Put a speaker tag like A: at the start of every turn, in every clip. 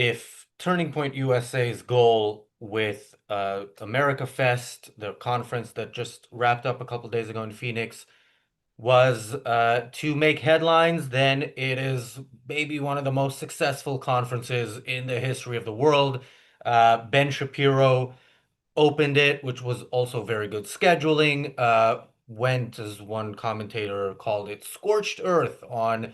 A: if Turning Point USA's goal with America Fest, the conference that just wrapped up a couple days ago in Phoenix, was to make headlines, then it is maybe one of the most successful conferences in the history of the world. Ben Shapiro opened it, which was also very good scheduling. Went, as one commentator called it, scorched earth on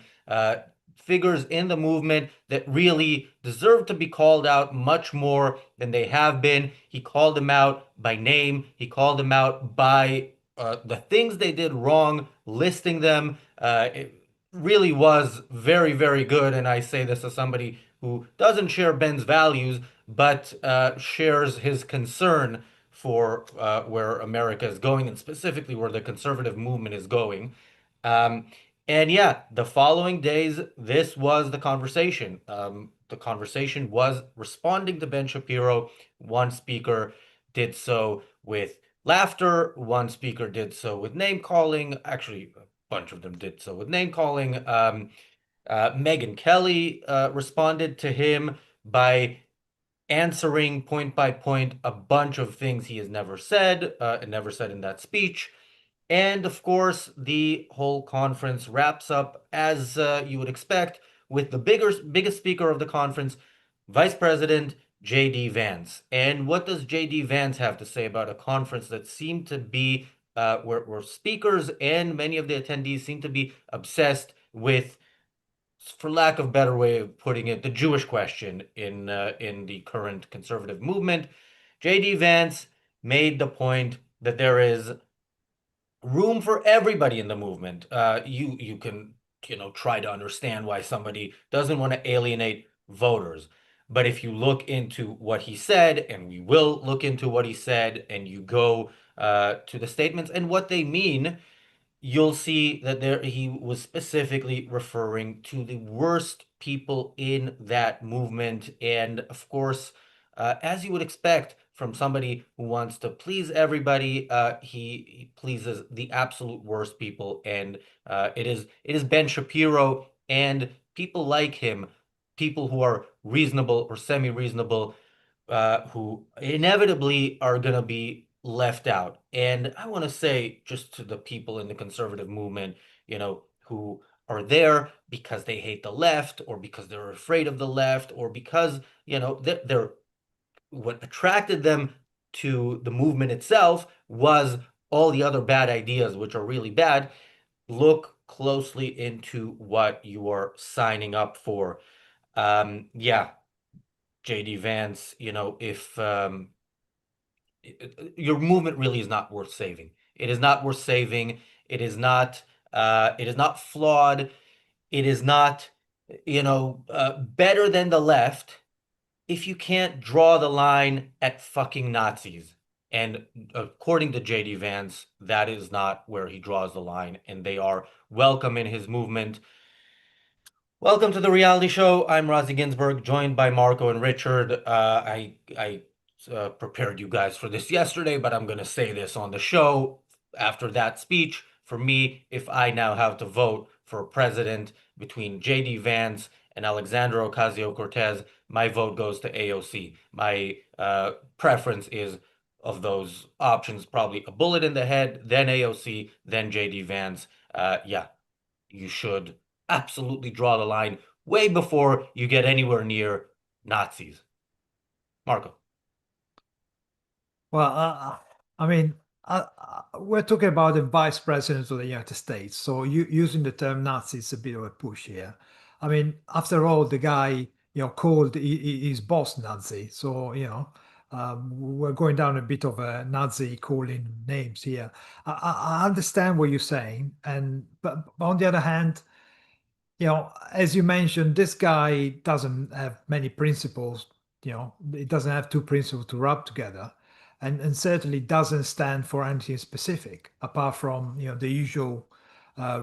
A: figures in the movement that really deserve to be called out much more than they have been. He called them out by name. He called them out by the things they did wrong, listing them. It really was very, very good. And I say this as somebody who doesn't share Ben's values, but shares his concern for where America is going, and specifically where the conservative movement is going. Um, and yeah, the following days, this was the conversation. The conversation was responding to Ben Shapiro. One speaker did so with laughter. One speaker did so with name calling. Actually, a bunch of them did so with name calling. Megyn Kelly responded to him by answering point by point a bunch of things he has never said in that speech. And of course, the whole conference wraps up as you would expect with the biggest speaker of the conference, Vice President J.D. Vance. And what does J.D. Vance have to say about a conference that seemed to be where speakers and many of the attendees seem to be obsessed with, for lack of better way of putting it, the Jewish question in the current conservative movement? J.D. Vance made the point that there is room for everybody in the movement. You can try to understand why somebody doesn't want to alienate voters. But if you look into what he said, and we will look into what he said, and you go to the statements and what they mean, you'll see that there he was specifically referring to the worst people in that movement. And of course, as you would expect from somebody who wants to please everybody, he pleases the absolute worst people. And it is Ben Shapiro and people like him, people who are reasonable or semi-reasonable, who inevitably are going to be left out. And I want to say, just to the people in the conservative movement, who are there because they hate the left, or because they're afraid of the left, or because, they're what attracted them to the movement itself was all the other bad ideas, which are really bad. Look closely into what you are signing up for. Yeah, JD Vance, if your movement really is not worth saving. It is not worth saving. It is not flawed. It is not, better than the left if you can't draw the line at fucking Nazis. And according to JD Vance, that is not where he draws the line, and they are welcome in his movement. Welcome to the reality show. I'm Razi Ginsburg, joined by Marco and Richard. I prepared you guys for this yesterday, but I'm going to say this on the show after that speech. For me, if I now have to vote for a president between J.D. Vance and Alexandra Ocasio-Cortez, my vote goes to AOC. My preference is, of those options, probably a bullet in the head, then AOC, then J.D. Vance. Yeah, you should absolutely draw the line way before you get anywhere near Nazis. Marco.
B: Well, I mean, we're talking about the vice president of the United States, so using the term Nazi is a bit of a push here. I mean, after all, the guy, called his boss Nazi, so we're going down a bit of a Nazi calling names here. I understand what you're saying, but on the other hand, as you mentioned, this guy doesn't have many principles. It doesn't have two principles to rub together, and certainly doesn't stand for anything specific apart from the usual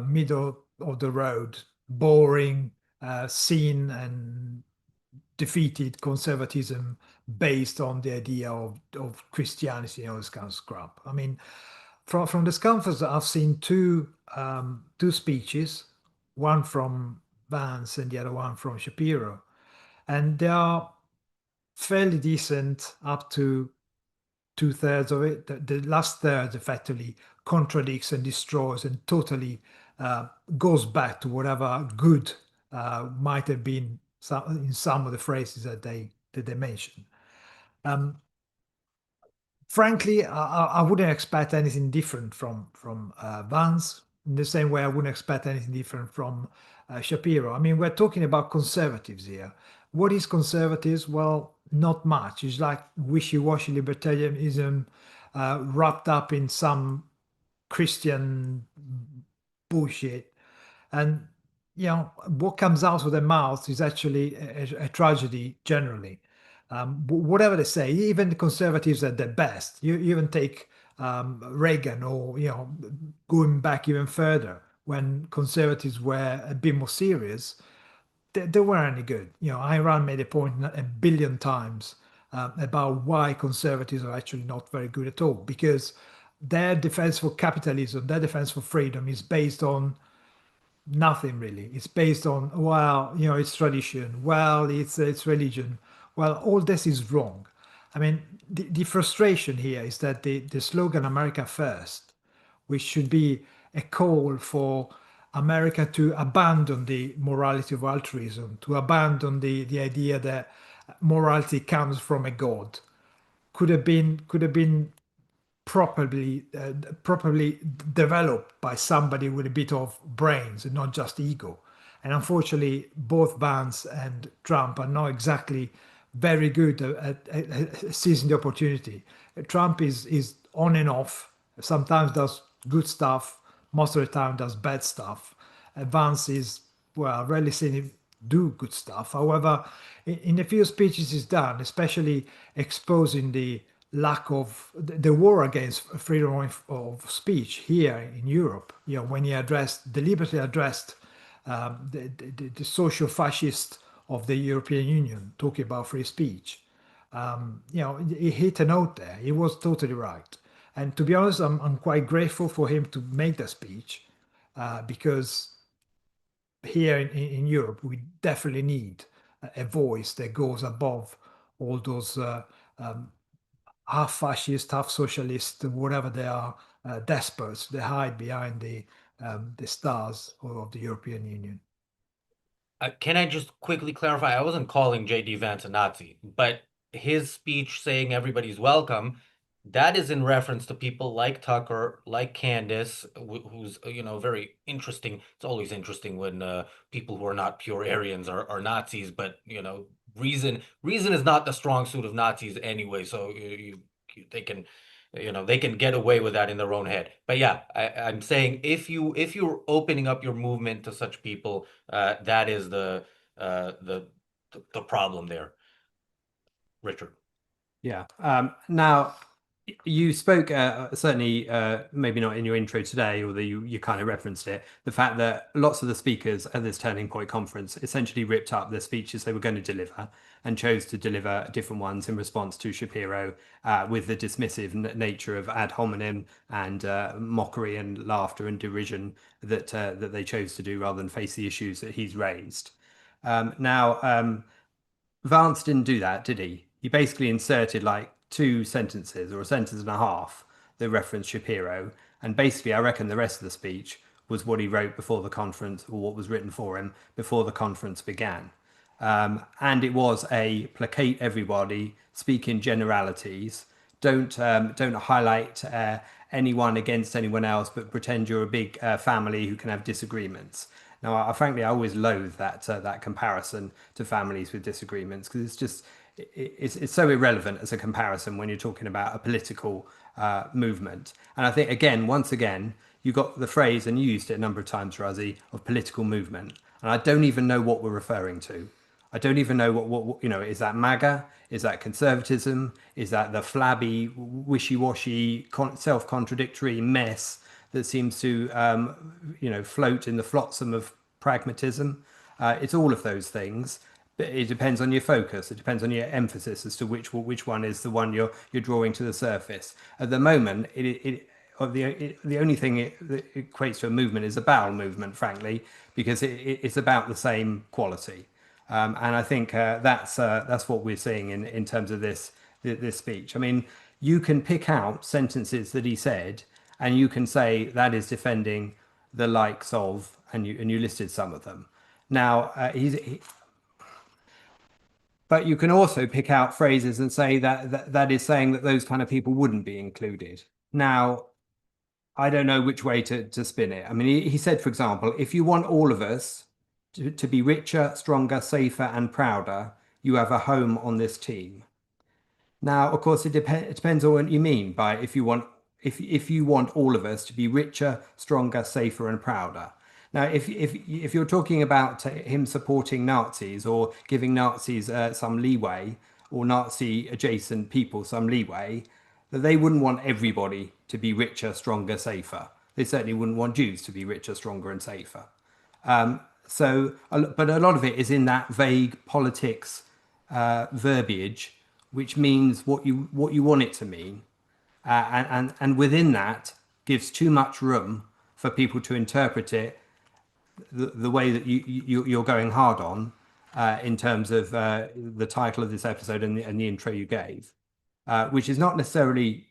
B: middle of the road, boring, seen and defeated conservatism based on the idea of Christianity and all this kind of crap. I mean, from this conference, I've seen two speeches, one from Vance and the other one from Shapiro, and they are fairly decent up to two-thirds of it. The last third effectively contradicts and destroys and totally goes back to whatever good might have been in some of the phrases that they mentioned. Um, Frankly, I wouldn't expect anything different from Vance. In the same way, I wouldn't expect anything different from Shapiro. I mean, we're talking about conservatives here. What is conservatives? Well, not much. It's like wishy-washy libertarianism wrapped up in some Christian bullshit. And what comes out of their mouth is actually a tragedy generally. Whatever they say, even the conservatives at their best, you even take Reagan, or going back even further, when conservatives were a bit more serious, they weren't any good. Ayn Rand made a point a billion times about why conservatives are actually not very good at all, because their defense for capitalism, their defense for freedom is based on nothing really. It's based on, well, it's tradition. Well, it's religion. Well, all this is wrong. I mean, the frustration here is that the slogan "America First," which should be a call for America to abandon the morality of altruism, to abandon the idea that morality comes from a god, could have been properly developed by somebody with a bit of brains and not just ego. And unfortunately, both Vance and Trump are not exactly very good at seizing the opportunity. Trump is on and off. Sometimes does good stuff. Most of the time does bad stuff. Vance is, well, I've rarely seen him do good stuff. However, in the few speeches he's done, especially exposing the lack of the war against freedom of speech here in Europe, when he deliberately addressed the social fascist of the European Union, talking about free speech. He hit a note there. He was totally right. And to be honest, I'm quite grateful for him to make that speech, because here in Europe, we definitely need a voice that goes above all those half fascist, half socialist, whatever they are, despots. They hide behind the stars of the European Union.
A: Can I just quickly clarify? I wasn't calling J.D. Vance a Nazi, but his speech saying everybody's welcome, that is in reference to people like Tucker, like Candace, who's, very interesting. It's always interesting when people who are not pure Aryans are Nazis, but, reason is not the strong suit of Nazis anyway, so they can. They can get away with that in their own head. But yeah, I'm saying if you're opening up your movement to such people, that is uh, the the problem there, Richard.
C: Yeah. Now, you spoke certainly, maybe not in your intro today, although you kind of referenced it, the fact that lots of the speakers at this Turning Point conference essentially ripped up the speeches they were going to deliver and chose to deliver different ones in response to Shapiro, with the dismissive nature of ad hominem and mockery and laughter and derision that they chose to do rather than face the issues that he's raised. Now, Vance didn't do that, did he? He basically inserted like two sentences or a sentence and a half that referenced Shapiro. And basically, I reckon the rest of the speech was what he wrote before the conference, or what was written for him before the conference began. And it was a placate everybody, speak in generalities, don't highlight anyone against anyone else, but pretend you're a big family who can have disagreements. Now, frankly, I always loathe that comparison to families with disagreements, because it's so irrelevant as a comparison when you're talking about a political movement. And I think, again, once again, you got the phrase, and you used it a number of times, Razi, of political movement, and I don't even know what we're referring to. I don't even know what is that MAGA? Is that conservatism? Is that the flabby, wishy-washy, self-contradictory mess that seems to float in the flotsam of pragmatism? It's all of those things. But it depends on your focus. It depends on your emphasis as to which one is the one you're drawing to the surface. At the moment, the only thing that equates to a movement is a bowel movement, frankly, because it's about the same quality. And I think that's what we're seeing in terms of this speech. I mean, you can pick out sentences that he said, and you can say that is defending the likes of, and you listed some of them. Now, but you can also pick out phrases and say that is saying that those kind of people wouldn't be included. Now, I don't know which way to spin it. I mean, he said, for example, if you want all of us to be richer, stronger, safer, and prouder, you have a home on this team. Now, of course, it depends on what you mean by if you want all of us to be richer, stronger, safer, and prouder. Now, if you're talking about him supporting Nazis or giving Nazis some leeway, or Nazi adjacent people some leeway, that they wouldn't want everybody to be richer, stronger, safer. They certainly wouldn't want Jews to be richer, stronger, and safer. But a lot of it is in that vague politics verbiage, which means what you want it to mean, and within that gives too much room for people to interpret it the way that you're going hard on in terms of the title of this episode and the intro you gave, which is not necessarily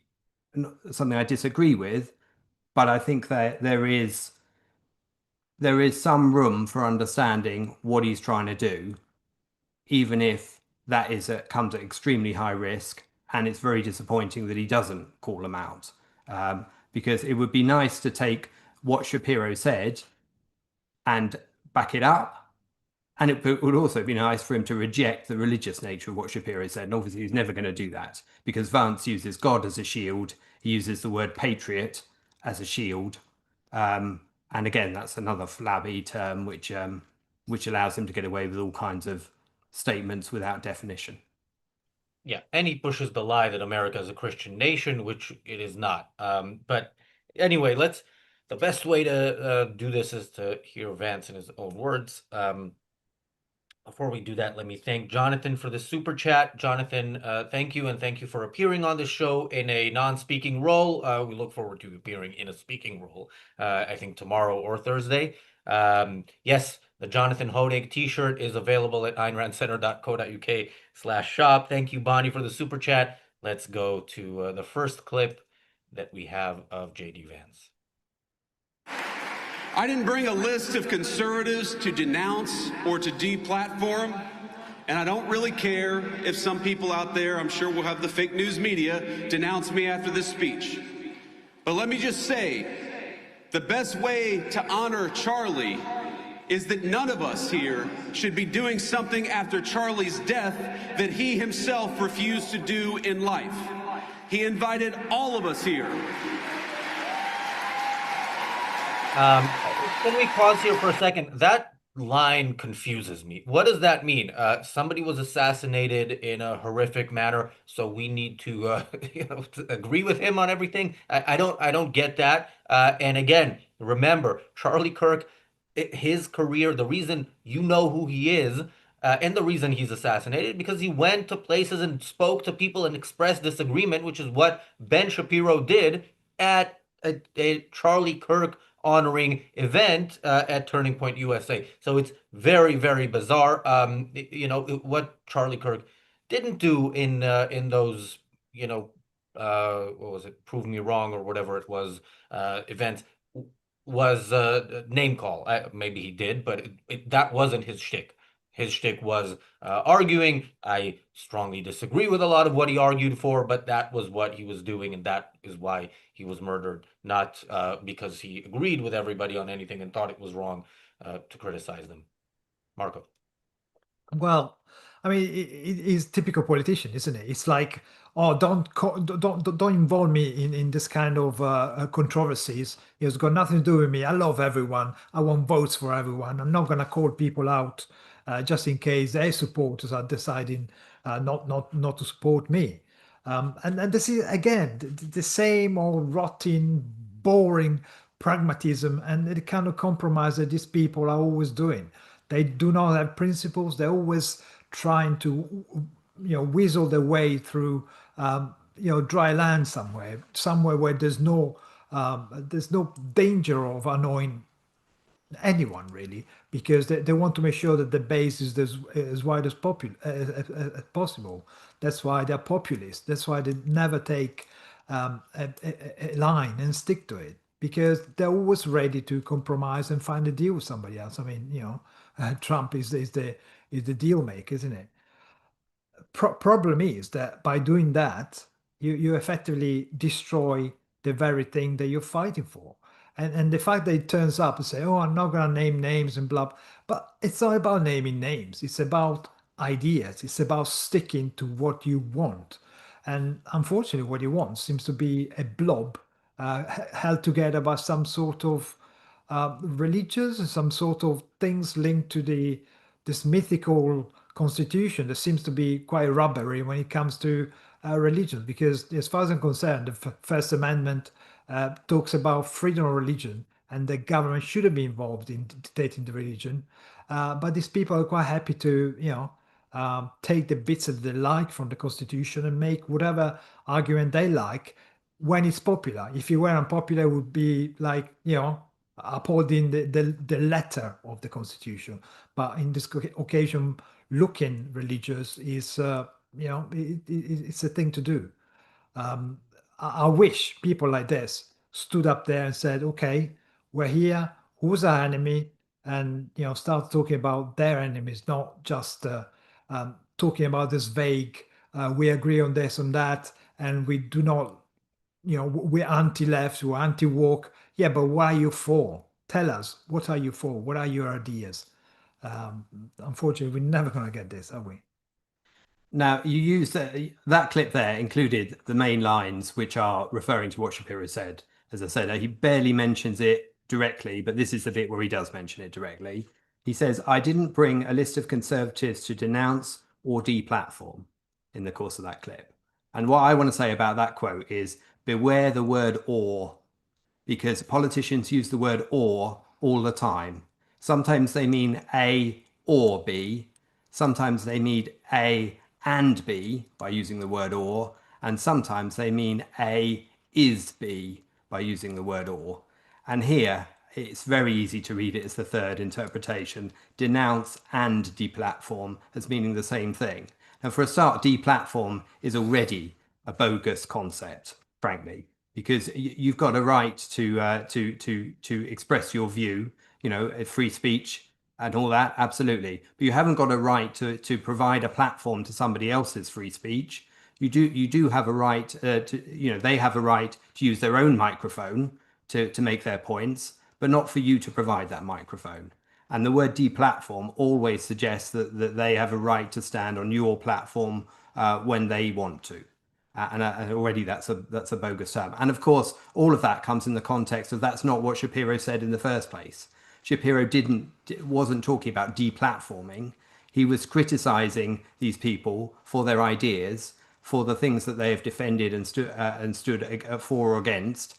C: something I disagree with, but I think that there is some room for understanding what he's trying to do, even if that comes at extremely high risk, and it's very disappointing that he doesn't call them out, because it would be nice to take what Shapiro said and back it up, and it would also be nice for him to reject the religious nature of what Shapiro said, and obviously he's never going to do that, because Vance uses God as a shield, he uses the word patriot as a shield, and again, that's another flabby term which allows him to get away with all kinds of statements without definition.
A: Yeah, and he pushes the lie that America is a Christian nation, which it is not. But anyway, the best way to do this is to hear Vance in his own words. Before we do that, let me thank Jonathan for the super chat. Jonathan, thank you, and thank you for appearing on the show in a non-speaking role. We look forward to appearing in a speaking role, I think tomorrow or Thursday. Yes, the Jonathan Honig t-shirt is available at aynrandcenter.co.uk/shop. Thank you, Bonnie, for the super chat. Let's go to the first clip that we have of JD Vance.
D: I didn't bring a list of conservatives to denounce or to deplatform, and I don't really care if some people out there, I'm sure we'll have the fake news media, denounce me after this speech. But let me just say, the best way to honor Charlie is that none of us here should be doing something after Charlie's death that he himself refused to do in life. He invited all of us here.
A: Can we pause here for a second? That line confuses me. What does that mean? Somebody was assassinated in a horrific manner, so we need to, to agree with him on everything. I don't get that. And again, remember, Charlie Kirk, his career, the reason you know who he is, and the reason he's assassinated, because he went to places and spoke to people and expressed disagreement, which is what Ben Shapiro did at a Charlie Kirk honoring event at Turning Point USA. So it's very, very bizarre. What Charlie Kirk didn't do in those, what was it, Prove Me Wrong or whatever it was, events, was name call. Maybe he did, but that wasn't his shtick. His shtick was arguing. I strongly disagree with a lot of what he argued for, but that was what he was doing, and that is why he was murdered, not because he agreed with everybody on anything and thought it was wrong to criticize them. Marco.
B: Well, I mean, he's typical politician, isn't it? It's like, oh, don't involve me in this kind of controversies. It's got nothing to do with me. I love everyone. I want votes for everyone. I'm not going to call people out just in case their supporters are deciding not to support me. And this is again the same old rotten, boring pragmatism and the kind of compromise that these people are always doing. They do not have principles. They're always trying to, weasel their way through, dry land somewhere where there's no danger of annoying anyone really, because they want to make sure that the base is as wide as possible. That's why they're populist. That's why they never take a line and stick to it, because they're always ready to compromise and find a deal with somebody else. I mean, Trump is the deal maker, isn't it? Problem is that by doing that, you effectively destroy the very thing that you're fighting for. And the fact that it turns up and say, "Oh, I'm not going to name names and blah," but it's not about naming names. It's about ideas. It's about sticking to what you want. And unfortunately, what you want seems to be a blob held together by some sort of religious and some sort of things linked to this mythical constitution that seems to be quite rubbery when it comes to religion. Because as far as I'm concerned, the First Amendment talks about freedom of religion, and the government shouldn't be involved in dictating the religion. But these people are quite happy to, take the bits that they like from the constitution and make whatever argument they like when it's popular. If it were unpopular, it would be like, upholding the letter of the constitution. But in this occasion, looking religious is, it's a thing to do. I wish people like this stood up there and said, "Okay, we're here. Who's our enemy?" And start talking about their enemies, not just talking about this vague. We agree on this, on that, and we do not. We're anti-left, we're anti-woke. Yeah, but what are you for? Tell us, what are you for? What are your ideas? Unfortunately, we're never going to get this, are we?
C: Now, you used that clip there included the main lines, which are referring to what Shapiro said. As I said, he barely mentions it directly, but this is the bit where he does mention it directly. He says, "I didn't bring a list of conservatives to denounce or deplatform," in the course of that clip. And what I want to say about that quote is, beware the word "or," because politicians use the word "or" all the time. Sometimes they mean A or B. Sometimes they mean A and B by using the word "or," and sometimes they mean A is B by using the word "or." And here it's very easy to read it as the third interpretation, denounce and deplatform as meaning the same thing. Now, for a start, deplatform is already a bogus concept, frankly, because you've got a right to express your view, free speech and all that, absolutely. But you haven't got a right to provide a platform to somebody else's free speech. You do have a right they have a right to use their own microphone to make their points, but not for you to provide that microphone. And the word deplatform always suggests that they have a right to stand on your platform when they want to. And already that's a bogus term. And of course, all of that comes in the context of that's not what Shapiro said in the first place. Shapiro wasn't talking about deplatforming. He was criticizing these people for their ideas, for the things that they have defended and stood for or against.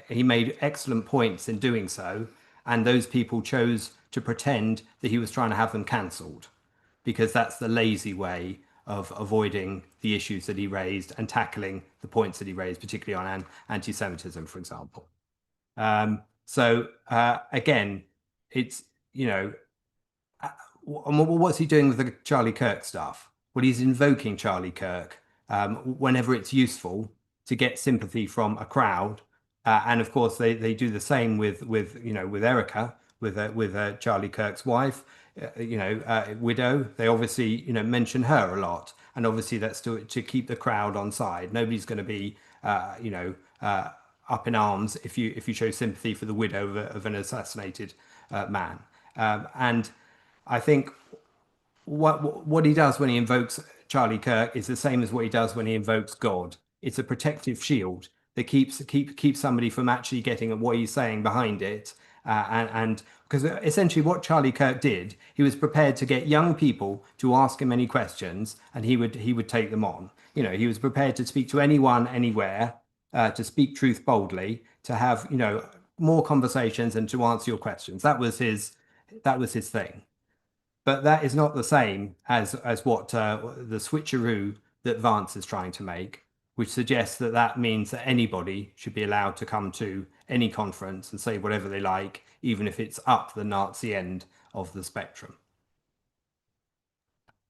C: He made excellent points in doing so, and those people chose to pretend that he was trying to have them cancelled, because that's the lazy way of avoiding the issues that he raised and tackling the points that he raised, particularly on anti-Semitism, for example. Again, it's, what's he doing with the Charlie Kirk stuff? Well, he's invoking Charlie Kirk whenever it's useful to get sympathy from a crowd. And of course, they do the same with Erica, with Charlie Kirk's wife, widow. They obviously mention her a lot, and obviously that's to keep the crowd on side. Nobody's going to be up in arms if you show sympathy for the widow of an assassinated man. And I think what he does when he invokes Charlie Kirk is the same as what he does when he invokes God. It's a protective shield that keeps somebody from actually getting at what he's saying behind it. And because essentially what Charlie Kirk did, he was prepared to get young people to ask him any questions, and he would take them on. He was prepared to speak to anyone, anywhere, to speak truth boldly, to have more conversations and to answer your questions. That was his thing. But that is not the same as what the switcheroo that Vance is trying to make, which suggests that means that anybody should be allowed to come to any conference and say whatever they like even if it's up the Nazi end of the spectrum.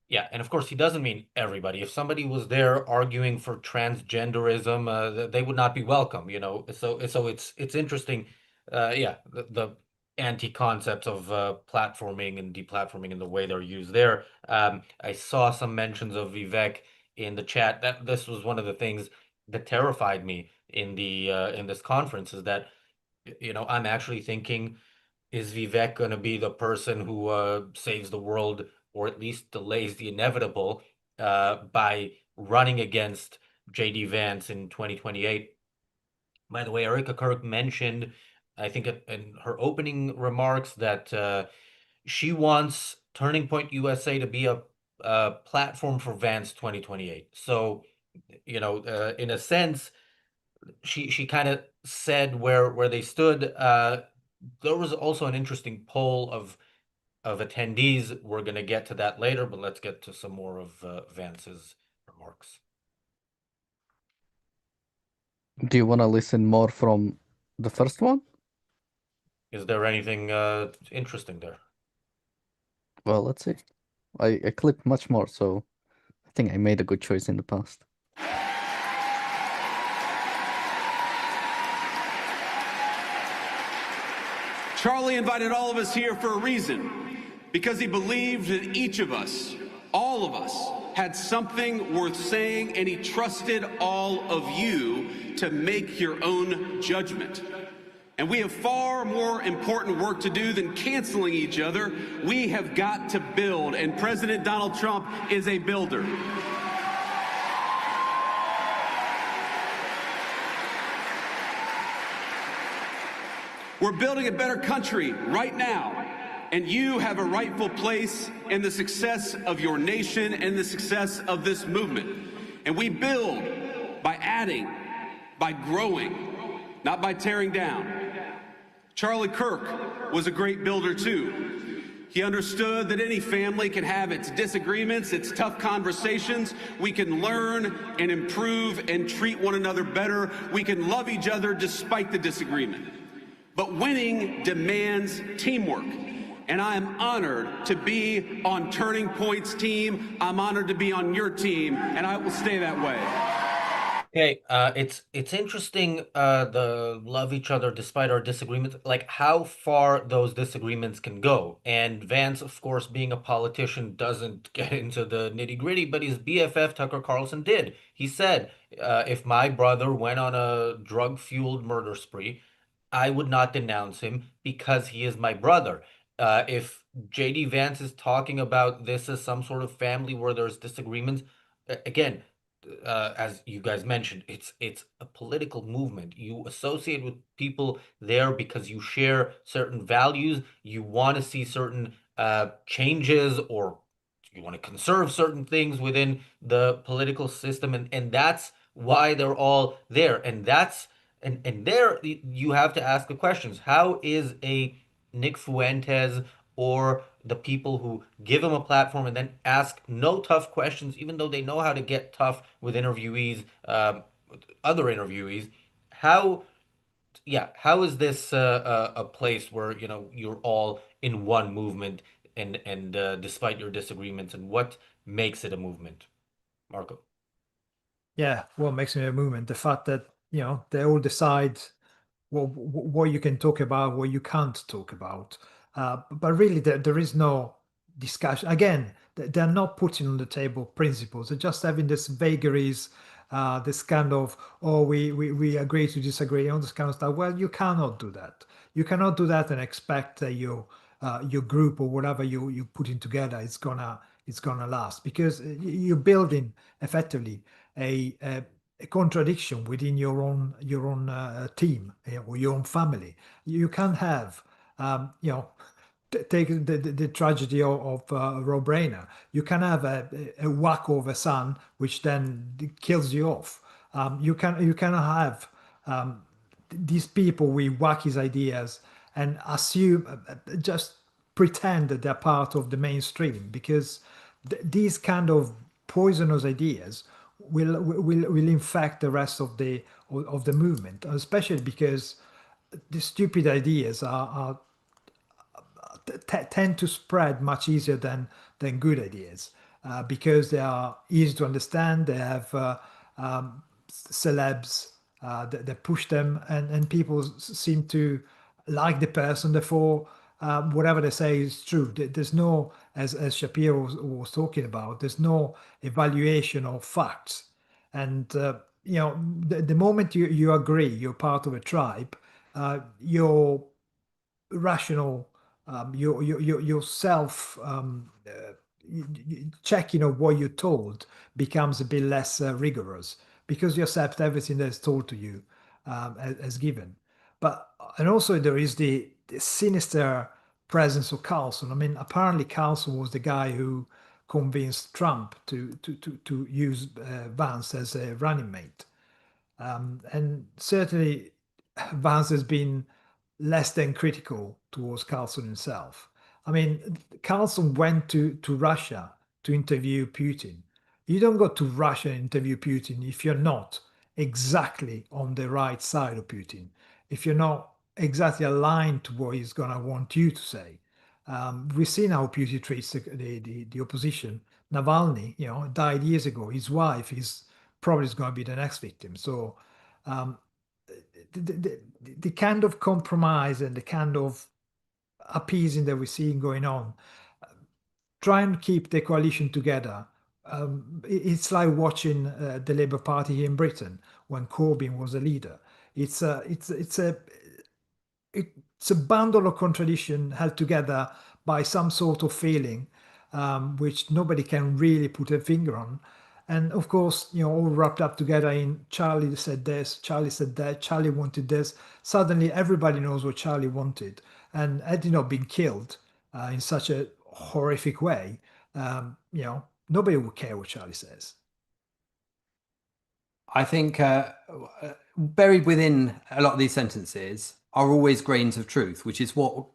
A: Yeah, and of course he doesn't mean everybody. If somebody was there arguing for transgenderism, they would not be welcome, you know. So it's interesting, yeah, the anti-concepts of platforming and deplatforming and the way they're used there. I saw some mentions of Vivek in the chat. That this was one of the things that terrified me in this conference is that, you know, I'm actually thinking, is Vivek going to be the person who saves the world or at least delays the inevitable by running against JD Vance in 2028? By the way, ARCUK mentioned, I think in her opening remarks, that she wants Turning Point USA to be a platform for Vance 2028. So, you know, in a sense, she kind of said where they stood. There was also an interesting poll of attendees. We're going to get to that later, but let's get to some more of Vance's remarks.
E: Do you want to listen more from the first one?
A: Is there anything interesting there?
E: Well, let's see. I clipped much more, so I think I made a good choice in the past.
D: Charlie invited all of us here for a reason, because he believed that each of us, all of us, had something worth saying, and he trusted all of you to make your own judgment. And we have far more important work to do than canceling each other. We have got to build, and President Donald Trump is a builder. We're building a better country right now, and you have a rightful place in the success of your nation and the success of this movement. And we build by adding, by growing, not by tearing down. Charlie Kirk was a great builder too. He understood that any family can have its disagreements, its tough conversations. We can learn and improve and treat one another better. We can love each other despite the disagreement. But winning demands teamwork. And I am honored to be on Turning Point's team. I'm honored to be on your team, and I will stay that way.
A: Okay, it's interesting, the love each other despite our disagreements, like how far those disagreements can go. And Vance, of course, being a politician, doesn't get into the nitty-gritty, but his BFF Tucker Carlson did. He said, if my brother went on a drug-fueled murder spree, I would not denounce him because he is my brother. If JD Vance is talking about this as some sort of family where there's disagreements, again, as you guys mentioned, it's a political movement. You associate with people there because you share certain values. You want to see certain changes, or you want to conserve certain things within the political system, and that's why they're all there. And that's and there you have to ask the questions. How is a Nick Fuentes or the people who give him a platform and then ask no tough questions, even though they know how to get tough with interviewees, other interviewees? How, yeah, how is this a place where, you know, you're all in one movement and despite your disagreements, and what makes it a movement, Marco?
B: Yeah, what makes it a movement? The fact that, you know, they all decide what you can talk about, what you can't talk about. But really, there is no discussion. Again, they're not putting on the table principles. They're just having this vagaries, this kind of, oh, we agree to disagree, all this kind of stuff. Well, you cannot do that. You cannot do that and expect that your group or whatever you putting together is gonna last, because you're building effectively a contradiction within your own team, or your own family. You can't have, you know, take the tragedy of Rob Reiner. You can have a whack of a son, which then kills you off. You cannot have these people with wacky ideas and assume, just pretend that they're part of the mainstream, because these kind of poisonous ideas will infect the rest of the movement, especially because the stupid ideas are tend to spread much easier than good ideas because they are easy to understand. They have celebs that push them, and people seem to like the person. Therefore, whatever they say is true. There's no, as Shapiro was talking about, there's no evaluation of facts. And the moment you agree you're part of a tribe, your rational, your self checking of what you're told becomes a bit less rigorous because you accept everything that's told to you as given. But and also there is the sinister presence of Carlson. I mean, apparently Carlson was the guy who convinced Trump to use Vance as a running mate. And certainly Vance has been less than critical towards Carlson himself. I mean, Carlson went to Russia to interview Putin. You don't go to Russia and interview Putin if you're not exactly on the right side of Putin, if you're not exactly aligned to what he's going to want you to say. We've seen how Putin treats the opposition. Navalny, died years ago. His wife is probably going to be the next victim. So um, the kind of compromise and the kind of appeasing that we're seeing going on, try and keep the coalition together. It's like watching the Labour Party here in Britain when Corbyn was a leader. It's a bundle of contradiction held together by some sort of feeling, which nobody can really put a finger on. And of course, all wrapped up together in Charlie said this, Charlie said that, Charlie wanted this. Suddenly, everybody knows what Charlie wanted. And had he not been killed in such a horrific way, nobody would care what Charlie says.
C: I think buried within a lot of these sentences are always grains of truth, which is what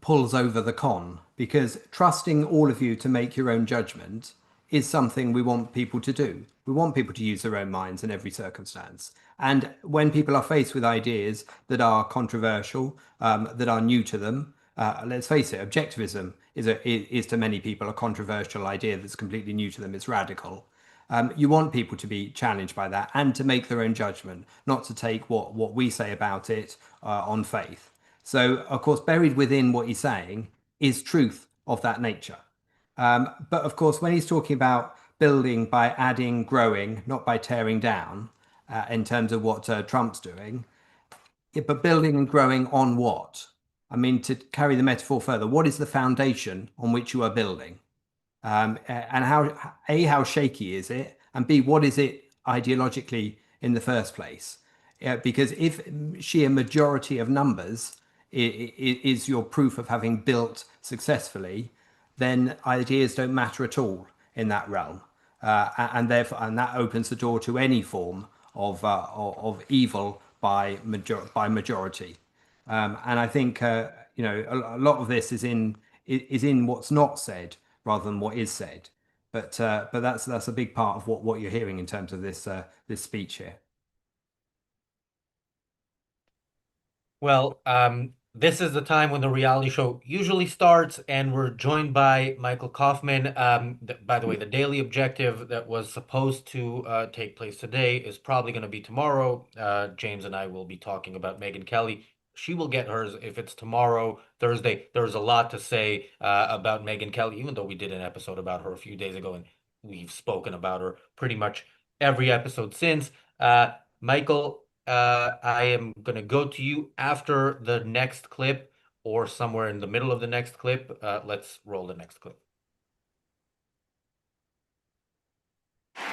C: pulls over the con, because trusting all of you to make your own judgment is something we want people to do. We want people to use their own minds in every circumstance. And when people are faced with ideas that are controversial, that are new to them, let's face it, objectivism is to many people a controversial idea that's completely new to them. It's radical. You want people to be challenged by that and to make their own judgment, not to take what we say about it on faith. So, of course, buried within what he's saying is truth of that nature. But of course, when he's talking about building by adding, growing, not by tearing down, in terms of what Trump's doing, but building and growing on what? I mean, to carry the metaphor further, what is the foundation on which you are building? And how shaky is it? And B, what is it ideologically in the first place? Because if sheer majority of numbers is your proof of having built successfully, then ideas don't matter at all in that realm, and that opens the door to any form of evil by majority. And I think a lot of this is in what's not said rather than what is said. But that's a big part of what you're hearing in terms of this speech here.
A: Well, this is the time when the reality show usually starts, and we're joined by Michael Kaufman. By the way, the daily objective that was supposed to take place today is probably going to be tomorrow. James and I will be talking about Megyn Kelly. She will get hers if it's tomorrow, Thursday. There's a lot to say about Megyn Kelly, even though we did an episode about her a few days ago, and we've spoken about her pretty much every episode since. Michael, I am going to go to you after the next clip or somewhere in the middle of the next clip. Let's roll the next clip.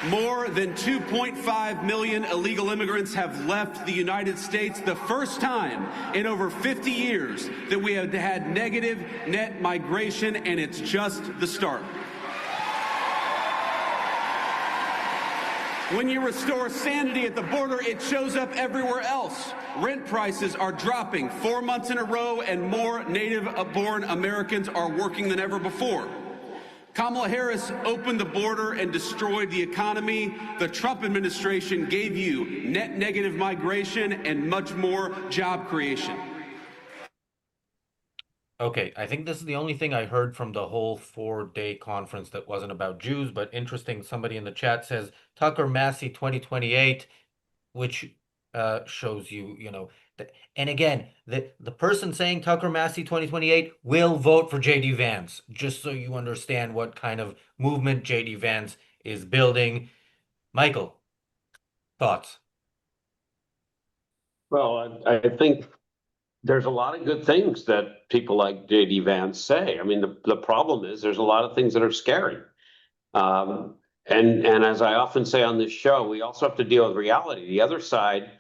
D: More than 2.5 million illegal immigrants have left the United States, the first time in over 50 years that we have had negative net migration, and it's just the start. When you restore sanity at the border, it shows up everywhere else. Rent prices are dropping 4 months in a row, and more native-born Americans are working than ever before. Kamala Harris opened the border and destroyed the economy. The Trump administration gave you net negative migration and much more job creation.
A: Okay, I think this is the only thing I heard from the whole 4-day conference that wasn't about Jews, but interesting. Somebody in the chat says Tucker Massey 2028, which shows you, and again, the person saying Tucker Massey 2028 will vote for JD Vance, just so you understand what kind of movement JD Vance is building. Michael, thoughts?
F: Well, I think there's a lot of good things that people like JD Vance say. I mean, the problem is there's a lot of things that are scary. Um, and as I often say on this show, we also have to deal with reality. The other side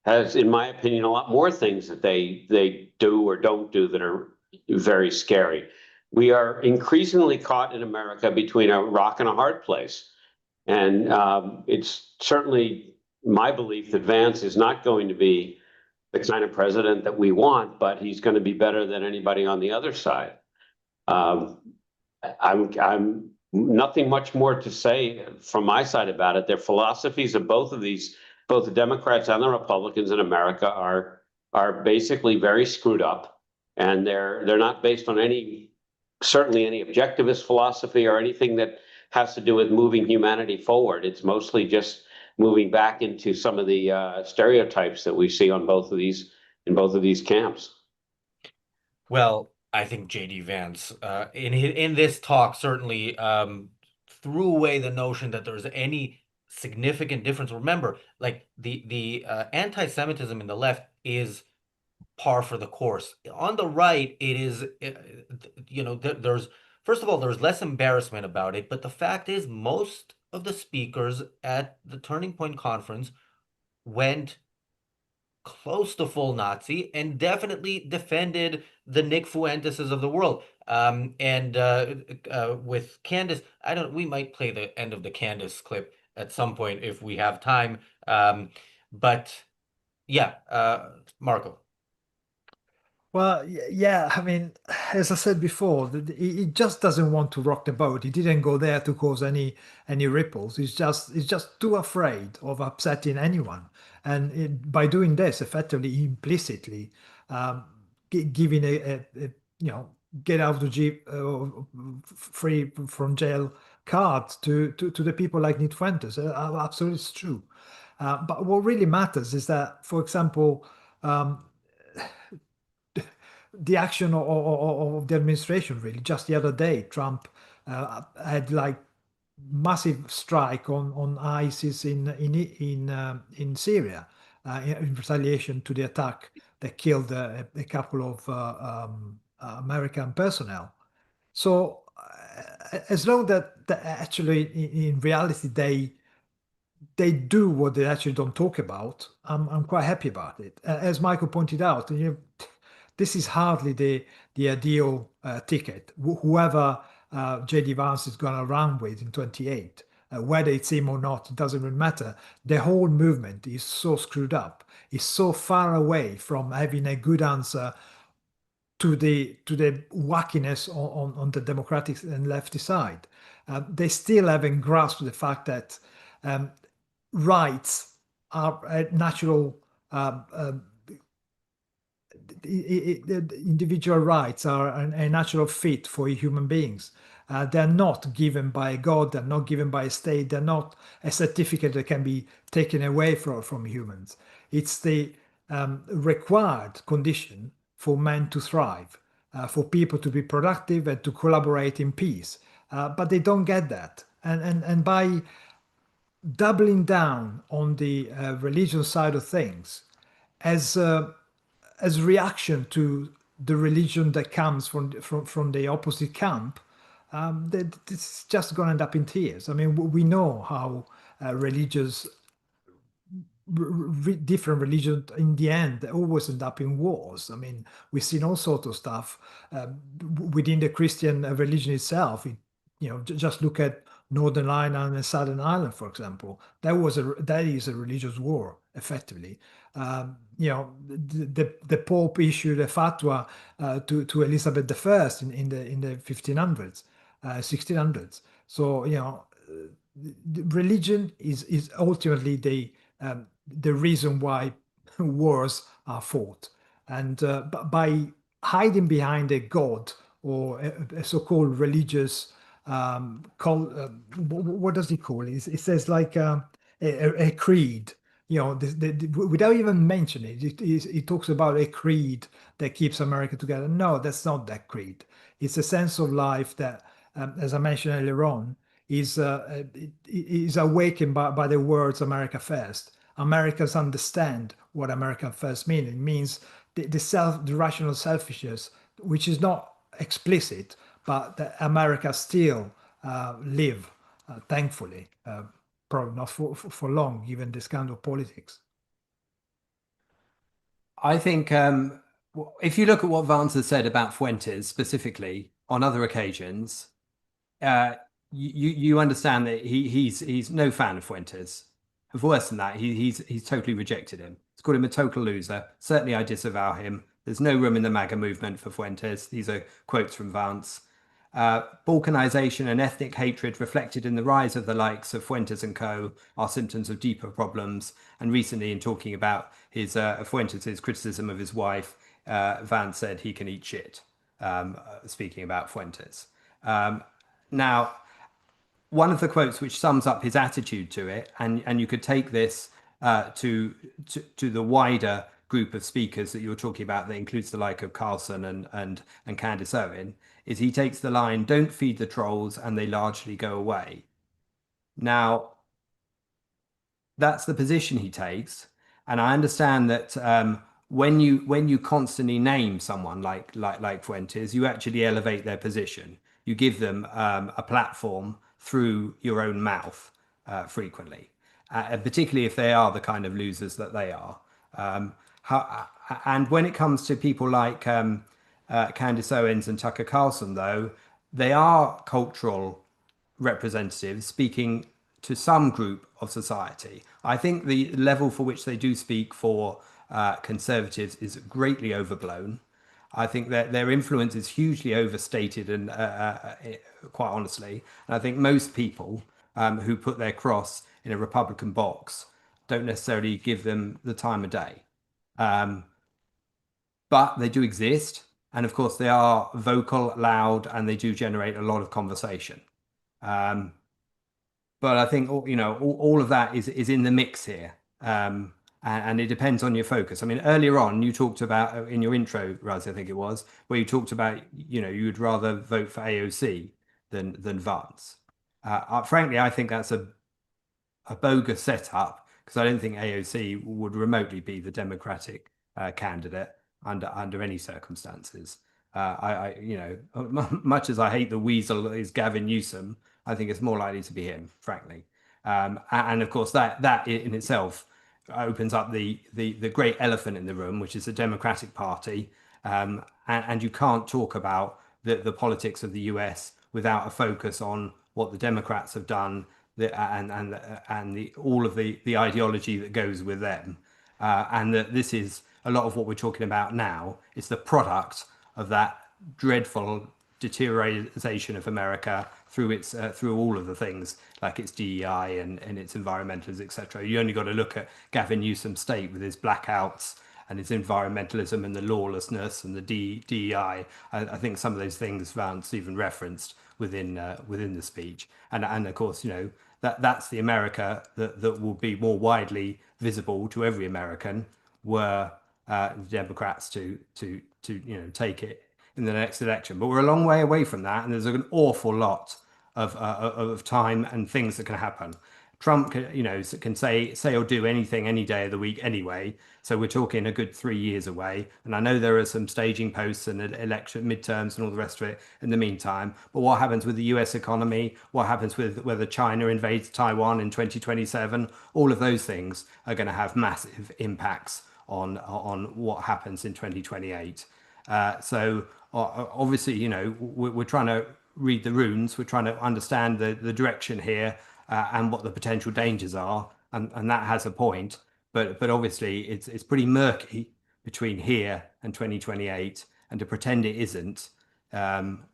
F: has, in my opinion, a lot more things that they do or don't do that are very scary. We are increasingly caught in America between a rock and a hard place. And it's certainly my belief that Vance is not going to be the kind of president that we want, but he's going to be better than anybody on the other side. I'm nothing much more to say from my side about it. Their philosophies of both the Democrats and the Republicans in America are basically very screwed up, and they're not based on certainly any objectivist philosophy or anything that has to do with moving humanity forward. It's mostly just moving back into some of the stereotypes that we see on in both of these camps.
A: Well, I think JD Vance, in this talk, certainly threw away the notion that there's any significant difference. Remember, like the anti-Semitism in the left is par for the course. On the right, it is, there's first of all, there's less embarrassment about it, but the fact is, most of the speakers at the Turning Point conference went close to full Nazi and definitely defended the Nick Fuenteses of the world. And with Candace, we might play the end of the Candace clip at some point if we have time. But yeah, Marco.
B: Well, yeah, I mean, as I said before, he just doesn't want to rock the boat. He didn't go there to cause any ripples. He's just too afraid of upsetting anyone, and by doing this, effectively, implicitly, um, giving a get out of the jeep, free from jail card to the people like Nit Fuentes. Absolutely, it's true. But what really matters is that, for example. The action of the administration, really. Just the other day, Trump had like massive strike on ISIS in Syria in retaliation to the attack that killed a couple of American personnel. So as long that actually in reality they do what they actually don't talk about, I'm quite happy about it. As Michael pointed out, this is hardly the ideal ticket. Whoever JD Vance is going to run with in 28, whether it's him or not, it doesn't really matter. The whole movement is so screwed up. It's so far away from having a good answer to the wackiness on the Democratic and lefty side. They still haven't grasped the fact that rights are a natural individual rights are a natural fit for human beings. They're not given by God, they're not given by a state, they're not a certificate that can be taken away from humans. It's the required condition for men to thrive, for people to be productive and to collaborate in peace. But they don't get that. And by doubling down on the religious side of things as reaction to the religion that comes from the opposite camp, that it's just going to end up in tears. I mean, we know how religious different religions in the end always end up in wars. I mean, we've seen all sorts of stuff within the Christian religion itself. Just look at Northern Ireland and Southern Ireland, for example. That is a religious war, effectively. The Pope issued a fatwa to Elizabeth I in the 1500s, 1600s. So religion is ultimately the reason why wars are fought, and by hiding behind a god or a so-called religious what does he call it? It says like a creed. You know, without even mentioning it, it talks about a creed that keeps America together. No, that's not that creed. It's a sense of life that, as I mentioned earlier on, is awakened by the words America First. Americans understand what America First means. It means the rational selfishness, which is not explicit, but that America still live, thankfully, probably not for long, given this kind of politics.
C: I think if you look at what Vance has said about Fuentes specifically on other occasions, uh, you understand that he's no fan of Fuentes. Worse than that, he's totally rejected him. He's called him a total loser. Certainly, I disavow him. There's no room in the MAGA movement for Fuentes. These are quotes from Vance. Balkanization and ethnic hatred reflected in the rise of the likes of Fuentes and co. are symptoms of deeper problems. And recently, in talking about his Fuentes' criticism of his wife, Vance said he can eat shit. Speaking about Fuentes. Now, one of the quotes which sums up his attitude to it, and you could take this to the wider group of speakers that you were talking about, that includes the like of Carlson and Candace Owen, is he takes the line, "Don't feed the trolls, and they largely go away." Now, that's the position he takes, and I understand that when you constantly name someone like Fuentes, you actually elevate their position. You give them a platform through your own mouth frequently, particularly if they are the kind of losers that they are. And when it comes to people like Candace Owens and Tucker Carlson, though, they are cultural representatives speaking to some group of society. I think the level for which they do speak for conservatives is greatly overblown. I think that their influence is hugely overstated, and quite honestly, and I think most people who put their cross in a Republican box don't necessarily give them the time of day. But they do exist, and of course they are vocal, loud, and they do generate a lot of conversation. But I think all of that is in the mix here, and it depends on your focus. I mean, earlier on you talked about in your intro, Raz, I think it was, where you talked about you'd rather vote for AOC than Vance. Frankly, I think that's a bogus setup, because I don't think AOC would remotely be the Democratic candidate under any circumstances. Much as I hate the weasel that is Gavin Newsom, I think it's more likely to be him, frankly. And of course, that in itself opens up the great elephant in the room, which is the Democratic Party. And you can't talk about the politics of the US without a focus on what the Democrats have done, and all of the ideology that goes with them. And that this is a lot of what we're talking about now. It's the product of that dreadful deterioration of America through all of the things like its DEI and its environmentalism, etc. You only got to look at Gavin Newsom's state with his blackouts and its environmentalism and the lawlessness and the DEI. I think some of those things Vance even referenced within the speech, and of course that's the America that will be more widely visible to every American were the Democrats to take it in the next election. But we're a long way away from that, and there's an awful lot of time and things that can happen. Trump can say or do anything any day of the week anyway. So we're talking a good 3 years away. And I know there are some staging posts and election midterms and all the rest of it in the meantime. But what happens with the US economy? What happens with whether China invades Taiwan in 2027? All of those things are going to have massive impacts on what happens in 2028. So obviously, we're trying to read the runes. We're trying to understand the direction here and what the potential dangers are, and that has a point. But obviously, it's pretty murky between here and 2028, and to pretend it isn't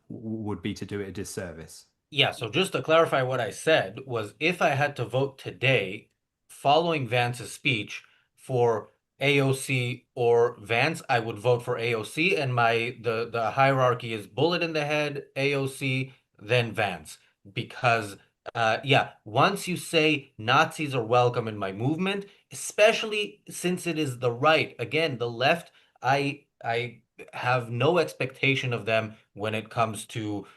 C: would be to do it a disservice.
A: Yeah, so just to clarify what I said was, if I had to vote today, following Vance's speech, for AOC or Vance, I would vote for AOC, and the hierarchy is bullet in the head, AOC, then Vance. Because yeah, once you say Nazis are welcome in my movement, especially since it is the right, again, the left, I have no expectation of them when it comes to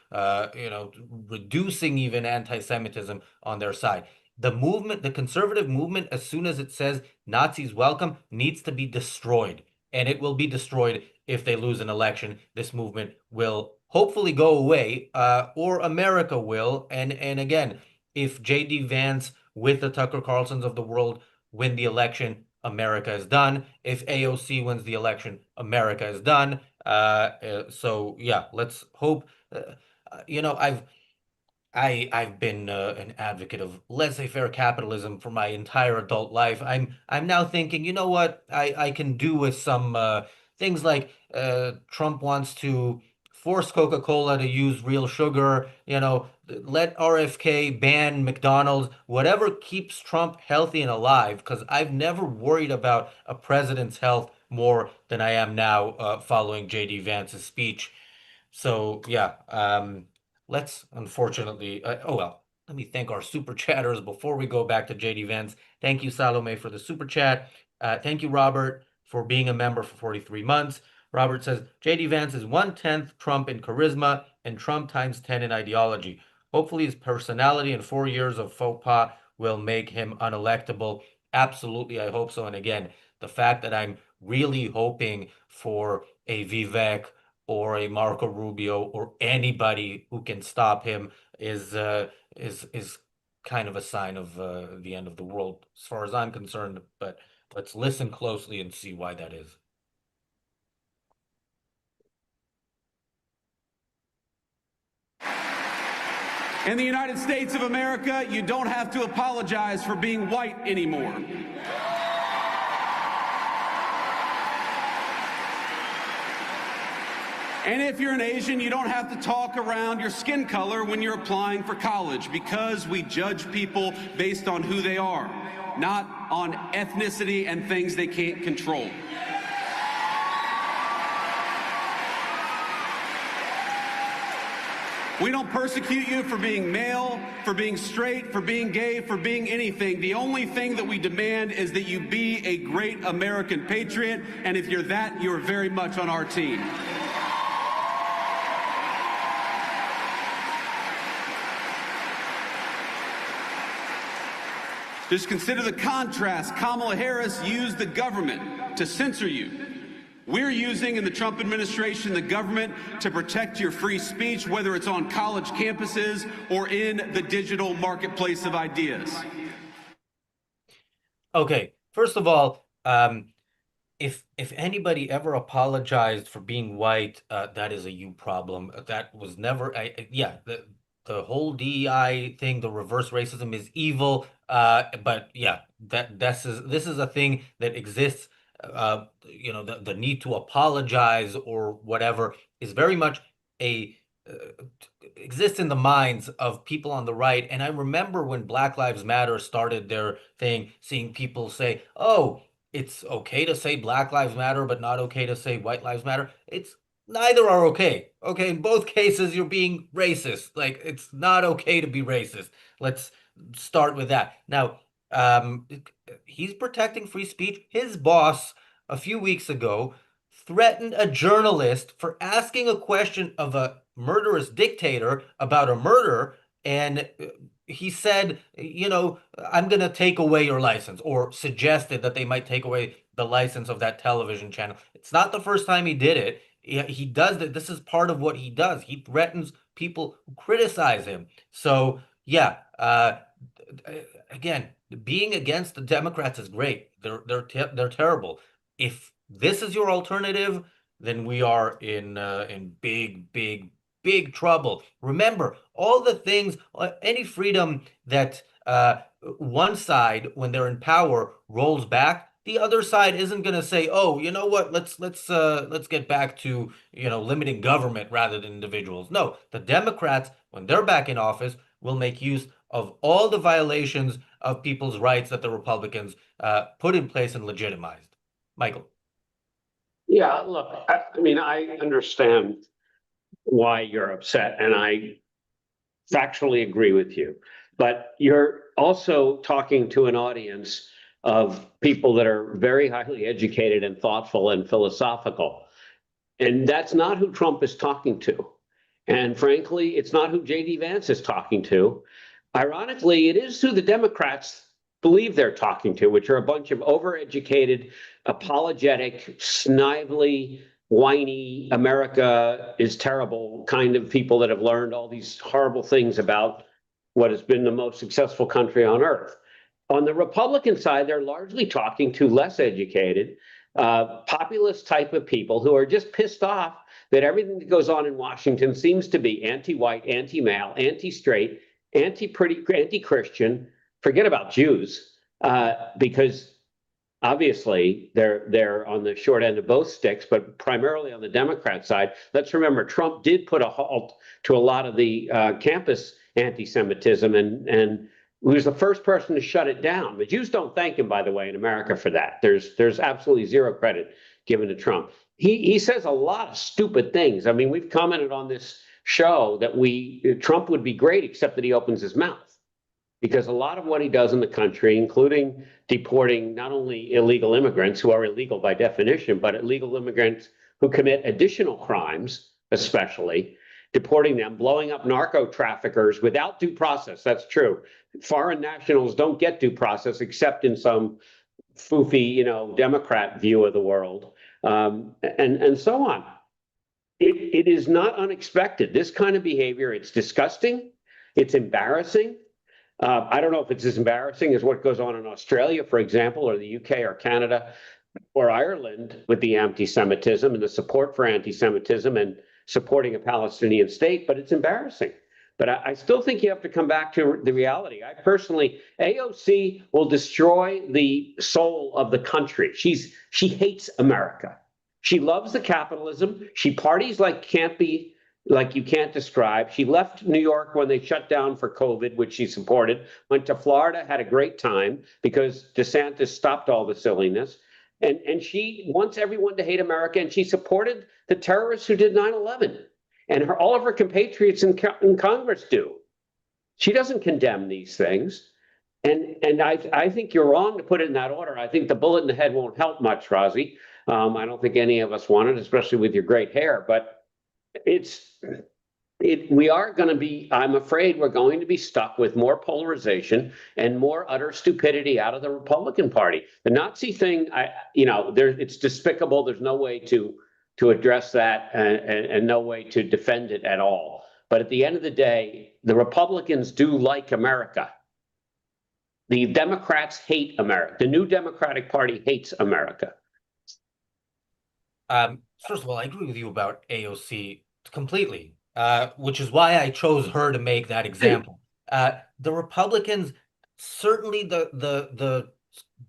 A: reducing even anti-Semitism on their side. The movement, the conservative movement, as soon as it says Nazis welcome, needs to be destroyed. And it will be destroyed if they lose an election. This movement will hopefully go away, or America will. And again, if J.D. Vance with the Tucker Carlsons of the world win the election, America is done. If AOC wins the election, America is done. So yeah, let's hope. You know, I've been an advocate of laissez-faire capitalism for my entire adult life. I'm now thinking, you know what? I can do with some things like Trump wants to force Coca-Cola to use real sugar, let RFK ban McDonald's, whatever keeps Trump healthy and alive, because I've never worried about a president's health more than I am now following JD Vance's speech. So yeah, let's unfortunately. Oh well, let me thank our super chatters before we go back to JD Vance. Thank you, Salome, for the super chat. Thank you, Robert, for being a member for 43 months. Robert says JD Vance is 1/10 Trump in charisma and Trump times 10 in ideology. Hopefully, his personality and 4 years of faux pas will make him unelectable. Absolutely, I hope so. And again, the fact that I'm really hoping for a Vivek or a Marco Rubio or anybody who can stop him is kind of a sign of the end of the world, as far as I'm concerned. But let's listen closely and see why that is.
D: In the United States of America, you don't have to apologize for being white anymore. And if you're an Asian, you don't have to talk around your skin color when you're applying for college, because we judge people based on who they are, not on ethnicity and things they can't control. We don't persecute you for being male, for being straight, for being gay, for being anything. The only thing that we demand is that you be a great American patriot, and if you're that, you're very much on our team. Just consider the contrast. Kamala Harris used the government to censor you. We're using, in the Trump administration, the government to protect your free speech, whether it's on college campuses or in the digital marketplace of ideas.
A: Okay, first of all, if anybody ever apologized for being white, that is a you problem. That was never, yeah, the whole DEI thing, the reverse racism is evil. But yeah, this is a thing that exists. The need to apologize or whatever is very much a exists in the minds of people on the right. And I remember when Black Lives Matter started their thing, seeing people say, "Oh, it's okay to say Black Lives Matter, but not okay to say White Lives Matter." It's neither are okay. Okay, in both cases, you're being racist. Like, it's not okay to be racist. Let's start with that. Now, he's protecting free speech. His boss, a few weeks ago, threatened a journalist for asking a question of a murderous dictator about a murder, and he said, I'm going to take away your license, or suggested that they might take away the license of that television channel. It's not the first time he did it. He does that. This is part of what he does. He threatens people who criticize him. So yeah, again, being against the Democrats is great. They're terrible. If this is your alternative, then we are in big, big, big trouble. Remember, all the things, any freedom that one side, when they're in power, rolls back, the other side isn't going to say, "Oh, you know what? Let's get back to limiting government rather than individuals." No, the Democrats, when they're back in office, will make use of all the violations of people's rights that the Republicans put in place and legitimized. Michael.
F: Yeah, look, I mean, I understand why you're upset, and I factually agree with you. But you're also talking to an audience of people that are very highly educated and thoughtful and philosophical. And that's not who Trump is talking to. And frankly, it's not who J.D. Vance is talking to. Ironically, it is who the Democrats believe they're talking to, which are a bunch of overeducated, apologetic, snively, whiny, America is terrible kind of people that have learned all these horrible things about what has been the most successful country on earth. On the Republican side, they're largely talking to less educated, populist type of people who are just pissed off that everything that goes on in Washington seems to be anti-white, anti-male, anti-straight, anti-Christian. Forget about Jews, because obviously they're on the short end of both sticks, but primarily on the Democrat side. Let's remember, Trump did put a halt to a lot of the campus anti-Semitism, and he was the first person to shut it down. The Jews don't thank him, by the way, in America for that. There's absolutely zero credit given to Trump. He says a lot of stupid things. I mean, we've commented on this show that Trump would be great, except that he opens his mouth. Because a lot of what he does in the country, including deporting not only illegal immigrants who are illegal by definition, but illegal immigrants who commit additional crimes, especially deporting them, blowing up narco traffickers without due process. That's true. Foreign nationals don't get due process except in some foofy, Democrat view of the world, and so on. It is not unexpected. This kind of behavior, it's disgusting. It's embarrassing. I don't know if it's as embarrassing as what goes on in Australia, for example, or the UK or Canada or Ireland with the anti-Semitism and the support for anti-Semitism and supporting a Palestinian state, but it's embarrassing. But I still think you have to come back to the reality. AOC will destroy the soul of the country. She hates America. She loves the capitalism. She parties like you can't describe. She left New York when they shut down for COVID, which she supported, went to Florida, had a great time because DeSantis stopped all the silliness. And she wants everyone to hate America, and she supported the terrorists who did 9/11. And all of her compatriots in Congress do. She doesn't condemn these things. And I think you're wrong to put it in that order. I think the bullet in the head won't help much, Razi. I don't think any of us want it, especially with your great hair. But we are going to be, I'm afraid we're going to be stuck with more polarization and more utter stupidity out of the Republican Party. The Nazi thing, it's despicable. There's no way to address that and no way to defend it at all. But at the end of the day, the Republicans do like America. The Democrats hate America. The new Democratic Party hates America.
A: First of all, I agree with you about AOC completely, which is why I chose her to make that example. The Republicans, certainly the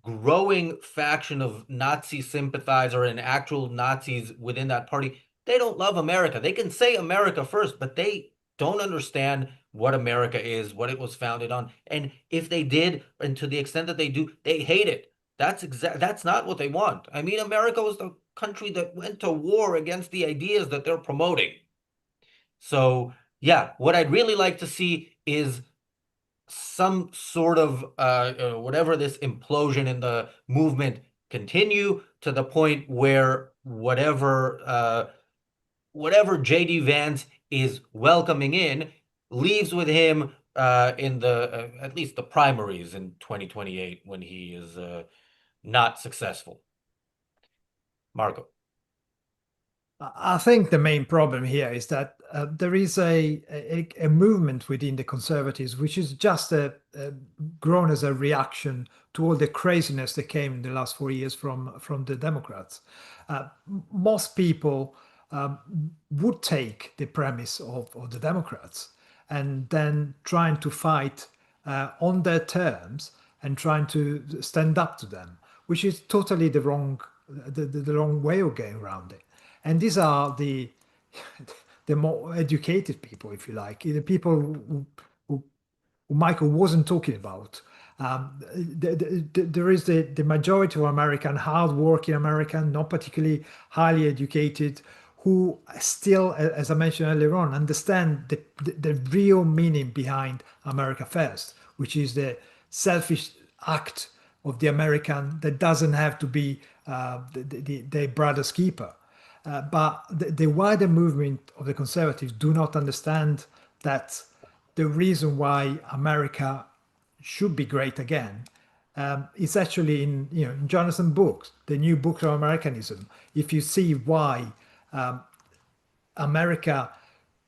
A: growing faction of Nazi sympathizer and actual Nazis within that party, they don't love America. They can say America first, but they don't understand what America is, what it was founded on. And if they did, and to the extent that they do, they hate it. That's not what they want. I mean, America was the country that went to war against the ideas that they're promoting. So, yeah, what I'd really like to see is some sort of whatever this implosion in the movement continue to the point where whatever J.D. Vance is welcoming in leaves with him in the at least the primaries in 2028 when he is not successful. Marco.
B: I think the main problem here is that there is a movement within the conservatives, which is just grown as a reaction to all the craziness that came in the last 4 years from the Democrats. Most people would take the premise of the Democrats and then trying to fight on their terms and trying to stand up to them, which is totally the wrong way of getting around it. And these are the more educated people, if you like, the people who Michael wasn't talking about. There is the majority of American, hardworking American, not particularly highly educated, who still, as I mentioned earlier on, understand the real meaning behind America First, which is the selfish act of the American that doesn't have to be their brother's keeper. But the wider movement of the conservatives do not understand that the reason why America should be great again is actually in Jonathan books, the new book of Americanism. If you see why America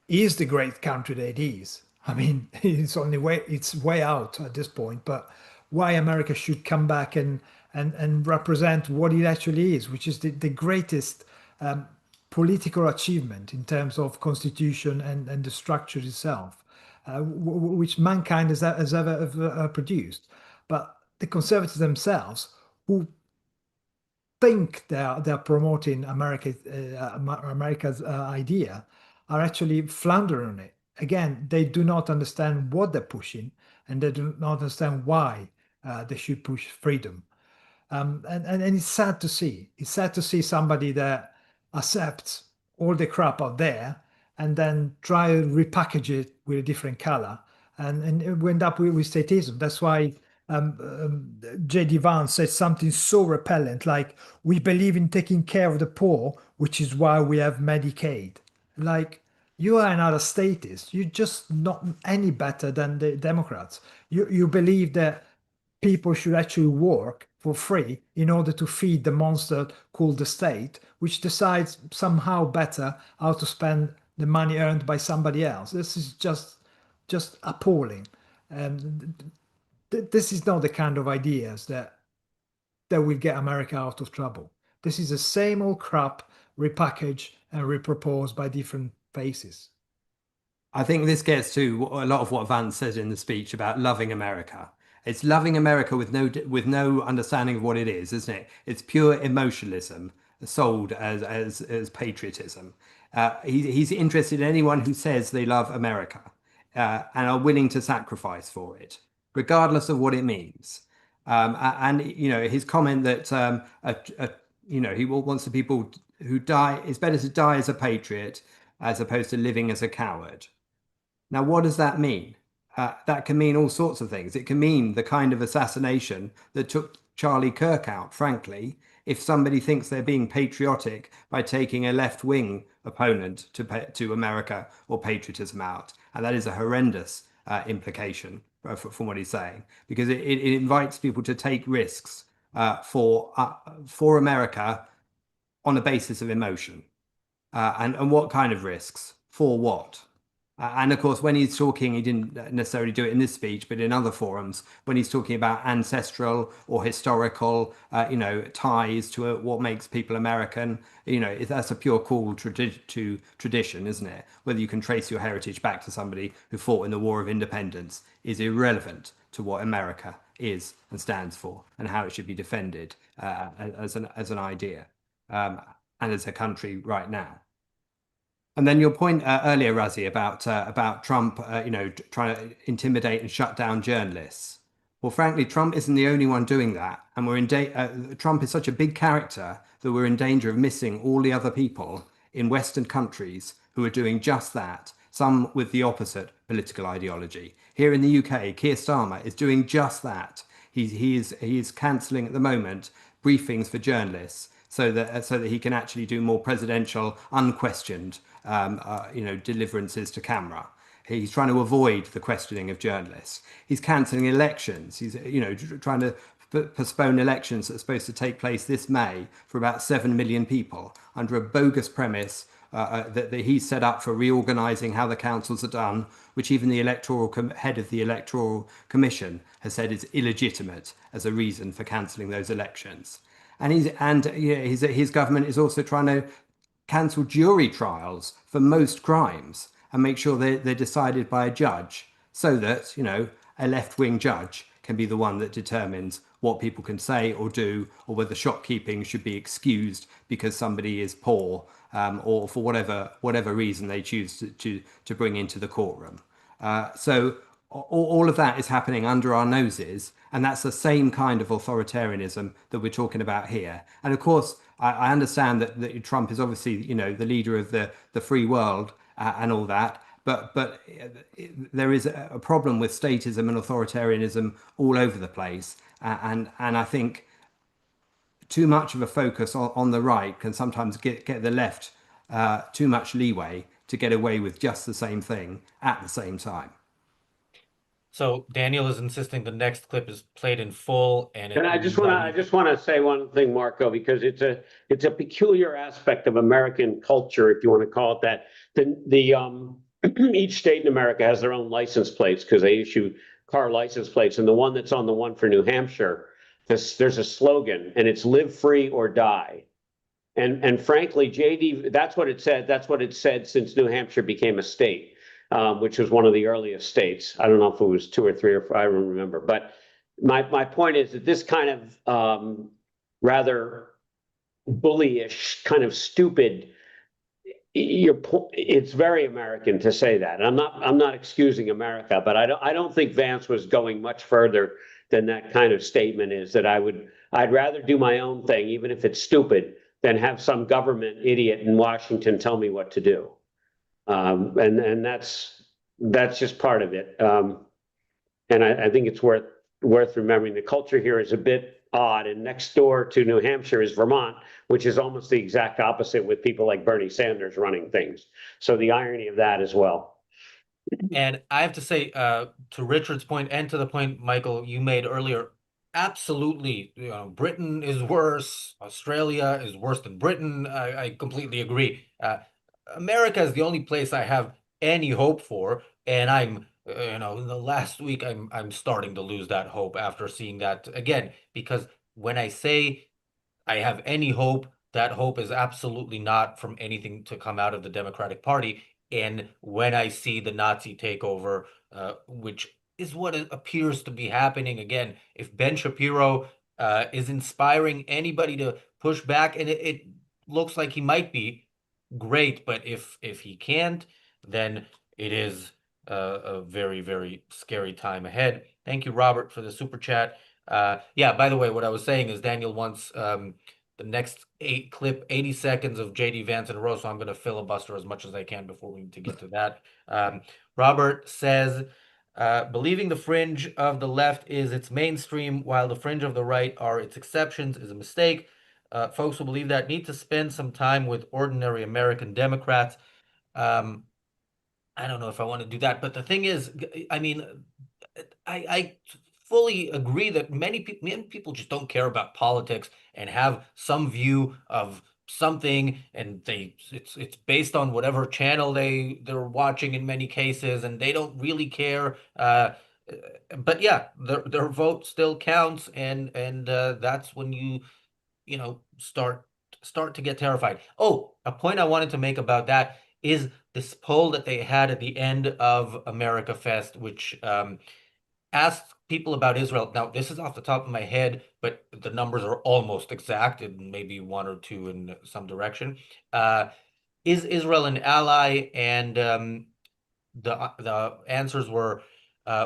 B: is the great country that it is. I mean, it's way out at this point, but why America should come back and represent what it actually is, which is the greatest political achievement in terms of constitution and the structure itself, which mankind has ever produced. But the conservatives themselves, who think they're promoting America's idea, are actually floundering on it. Again, they do not understand what they're pushing, and they do not understand why they should push freedom. And it's sad to see. It's sad to see somebody that accepts all the crap out there and then try to repackage it with a different color, and we end up with statism. That's why J.D. Vance said something so repellent, like, "We believe in taking care of the poor, which is why we have Medicaid." Like, you are another statist. You're just not any better than the Democrats. You believe that people should actually work for free in order to feed the monster called the state, which decides somehow better how to spend the money earned by somebody else. This is just appalling. And this is not the kind of ideas that will get America out of trouble. This is the same old crap repackaged and reproposed by different faces.
C: I think this gets to a lot of what Vance said in the speech about loving America. It's loving America with no understanding of what it is, isn't it? It's pure emotionalism sold as patriotism. He's interested in anyone who says they love America and are willing to sacrifice for it, regardless of what it means. And his comment that he wants the people who die. It's better to die as a patriot as opposed to living as a coward. Now, what does that mean? That can mean all sorts of things. It can mean the kind of assassination that took Charlie Kirk out, frankly, if somebody thinks they're being patriotic by taking a left-wing opponent to America or patriotism out. And that is a horrendous implication from what he's saying, because it invites people to take risks for America on a basis of emotion. And what kind of risks? For what? And of course, when he's talking, he didn't necessarily do it in this speech, but in other forums, when he's talking about ancestral or historical, ties to what makes people American, that's a pure call to tradition, isn't it? Whether you can trace your heritage back to somebody who fought in the War of Independence is irrelevant to what America is and stands for and how it should be defended as an idea and as a country right now. And then your point earlier, Razi, about Trump, trying to intimidate and shut down journalists. Well, frankly, Trump isn't the only one doing that, and Trump is such a big character that we're in danger of missing all the other people in Western countries who are doing just that. Some with the opposite political ideology. Here in the UK, Keir Starmer is doing just that. He is cancelling at the moment briefings for journalists so that he can actually do more presidential, unquestioned, deliverances to camera. He's trying to avoid the questioning of journalists. He's cancelling elections. He's trying to postpone elections that are supposed to take place this May for about 7 million people under a bogus premise that he set up for reorganising how the councils are done, which even the head of the Electoral Commission has said is illegitimate as a reason for cancelling those elections. And his government is also trying to cancel jury trials for most crimes and make sure they're decided by a judge, so that a left-wing judge can be the one that determines what people can say or do, or whether shopkeeping should be excused because somebody is poor, or for whatever reason they choose to bring into the courtroom. So all of that is happening under our noses, and that's the same kind of authoritarianism that we're talking about here. And of course, I understand that Trump is obviously, the leader of the free world, and all that. But there is a problem with statism and authoritarianism all over the place, and I think too much of a focus on the right can sometimes get the left too much leeway to get away with just the same thing at the same time.
A: So Daniel is insisting the next clip is played in full, and
F: And I just want to say one thing, Marco, because it's a peculiar aspect of American culture, if you want to call it that. Each state in America has their own license plates because they issue car license plates, and the one that's on the one for New Hampshire, there's a slogan, and it's "Live free or die." And frankly, JD, that's what it said. That's what it said since New Hampshire became a state, which was one of the earliest states. I don't know if it was 2 or 3 or 4, I don't remember. But my point is that this kind of rather bullyish, kind of stupid, it's very American to say that. And I'm not excusing America, but I don't think Vance was going much further than that kind of statement is. That I'd rather do my own thing, even if it's stupid, than have some government idiot in Washington tell me what to do. And that's just part of it. And I think it's worth remembering. The culture here is a bit odd, and next door to New Hampshire is Vermont, which is almost the exact opposite, with people like Bernie Sanders running things. So the irony of that as well.
A: And I have to say, to Richard's point and to the point, Michael, you made earlier, absolutely, Britain is worse. Australia is worse than Britain. I completely agree. America is the only place I have any hope for, and I'm, in the last week, I'm starting to lose that hope after seeing that again. Because when I say I have any hope, that hope is absolutely not from anything to come out of the Democratic Party. And when I see the Nazi takeover, which is what appears to be happening again, if Ben Shapiro is inspiring anybody to push back, and it looks like he might be, great. But if he can't, then it is a very, very scary time ahead. Thank you, Robert, for the super chat. Yeah, by the way, what I was saying is Daniel wants the next 80 seconds of JD Vance in a row, so I'm going to filibuster as much as I can before we need to get to that. Robert says, believing the fringe of the left is its mainstream, while the fringe of the right are its exceptions, is a mistake. Folks who believe that need to spend some time with ordinary American Democrats. I don't know if I want to do that, but the thing is, I mean, I fully agree that many people just don't care about politics and have some view of something, and it's based on whatever channel they're watching in many cases, and they don't really care. But yeah, their vote still counts, and that's when start to get terrified. Oh, a point I wanted to make about that is this poll that they had at the end of America Fest, which asked people about Israel. Now, this is off the top of my head, but the numbers are almost exact, and maybe 1 or 2 in some direction. Is Israel an ally? And the answers were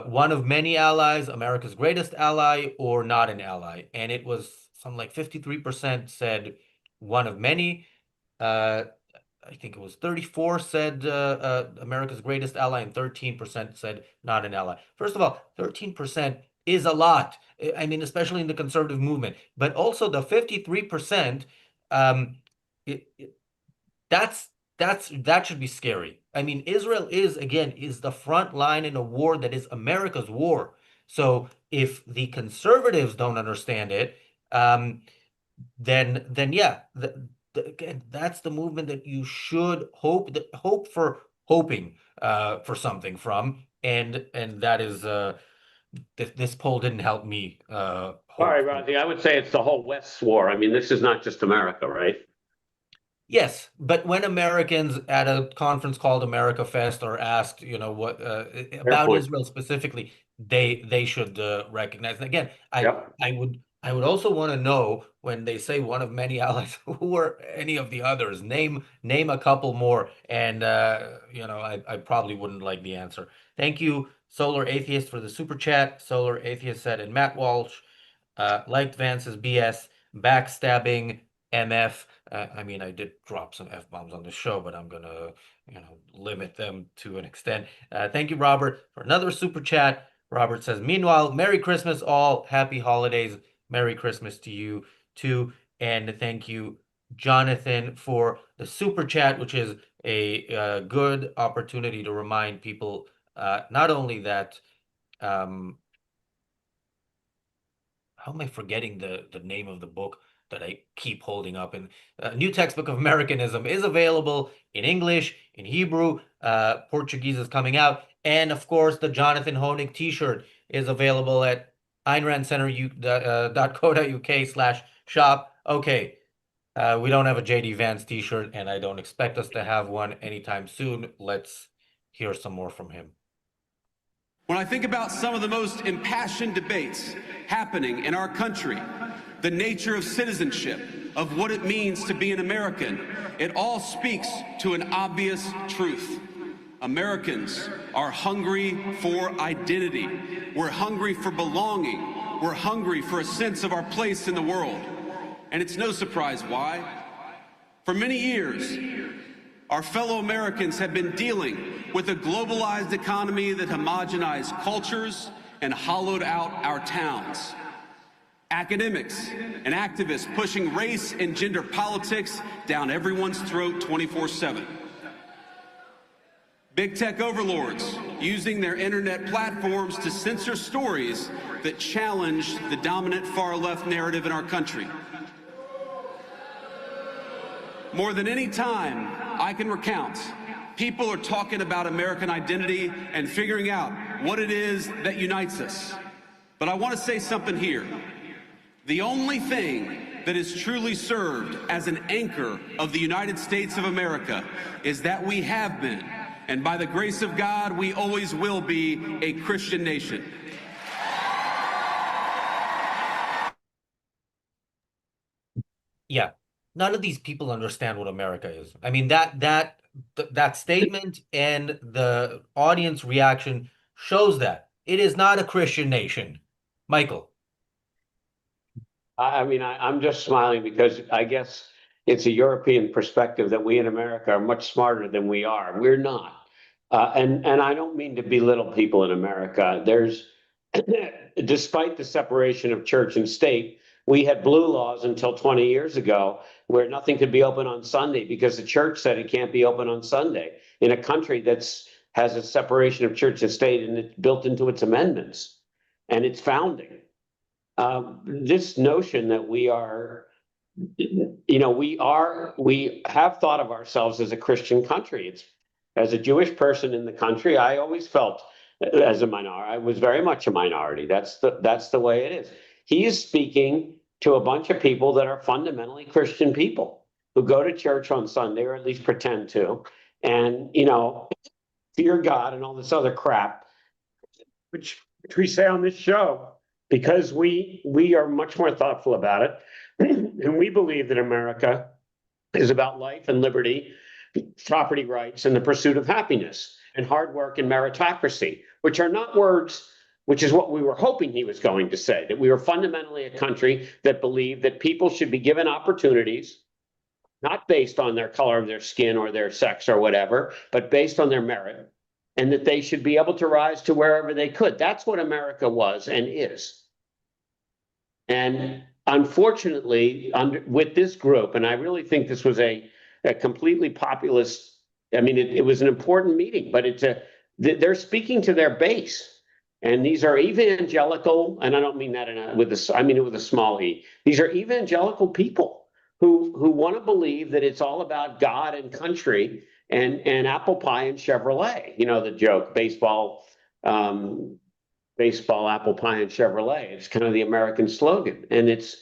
A: one of many allies, America's greatest ally, or not an ally. And it was something like 53% said one of many. I think it was 34 said America's greatest ally, and 13% said not an ally. First of all, 13% is a lot. I mean, especially in the conservative movement. But also the 53%, that should be scary. I mean, Israel is the front line in a war that is America's war. So if the conservatives don't understand it, then yeah, again, that's the movement that you should hope for something from, and that is this poll didn't help me
F: All right, Razi, I would say it's the whole West's war. I mean, this is not just America, right?
A: Yes, but when Americans at a conference called America Fest are asked, what about
F: point.
A: Israel specifically, they should recognize. And again,
F: Yep.
A: I would also want to know, when they say one of many allies, who are any of the others? Name a couple more, and I probably wouldn't like the answer. Thank you Solar Atheist for the super chat. Solar Atheist said, and Matt Walsh liked Vance's BS, backstabbing MF. I mean, I did drop some F-bombs on the show, but I'm gonna, limit them to an extent. Thank you, Robert, for another super chat. Robert says, meanwhile, Merry Christmas all. Happy holidays. Merry Christmas to you too. And thank you, Jonathan, for the super chat, which is a good opportunity to remind people not only that how am I forgetting the name of the book that I keep holding up? And New Textbook of Americanism is available in English, in Hebrew, Portuguese is coming out, and of course the Jonathan Honig T-shirt is available at AynRandCenter.co.uk/shop. Okay, we don't have a JD Vance T-shirt, and I don't expect us to have one anytime soon. Let's hear some more from him.
D: When I think about some of the most impassioned debates happening in our country, the nature of citizenship, of what it means to be an American, it all speaks to an obvious truth. Americans are hungry for identity. We're hungry for belonging. We're hungry for a sense of our place in the world. And it's no surprise why. For many years, our fellow Americans have been dealing with a globalized economy that homogenized cultures and hollowed out our towns. Academics and activists pushing race and gender politics down everyone's throat 24/7. Big tech overlords using their internet platforms to censor stories that challenge the dominant far-left narrative in our country. More than any time I can recount, people are talking about American identity and figuring out what it is that unites us. But I want to say something here. The only thing that has truly served as an anchor of the United States of America is that we have been, and by the grace of God, we always will be, a Christian nation.
A: Yeah, none of these people understand what America is. I mean, that statement and the audience reaction shows that it is not a Christian nation. Michael.
F: I mean, I'm just smiling because I guess it's a European perspective that we in America are much smarter than we are. We're not. And I don't mean to belittle people in America. There's, despite the separation of church and state, we had blue laws until 20 years ago where nothing could be open on Sunday because the church said it can't be open on Sunday in a country that's has a separation of church and state, and it's built into its amendments and its founding. This notion that we are, we have thought of ourselves as a Christian country. It's, as a Jewish person in the country, I always felt as a minority. I was very much a minority. That's the way it is. He is speaking to a bunch of people that are fundamentally Christian people who go to church on Sunday, or at least pretend to, and fear God and all this other crap, which we say on this show. Because we are much more thoughtful about it. And we believe that America is about life and liberty, property rights, and the pursuit of happiness, and hard work and meritocracy, which are not words, which is what we were hoping he was going to say, that we were fundamentally a country that believed that people should be given opportunities, not based on their color of their skin or their sex or whatever, but based on their merit, and that they should be able to rise to wherever they could. That's what America was and is. And unfortunately, with this group, and I really think this was a completely populist, I mean, it was an important meeting, but they're speaking to their base. And these are evangelical, and I don't mean that I mean it with a small e. These are evangelical people who want to believe that it's all about God and country and apple pie and Chevrolet. You know the joke, baseball, apple pie, and Chevrolet. It's kind of the American slogan, and it's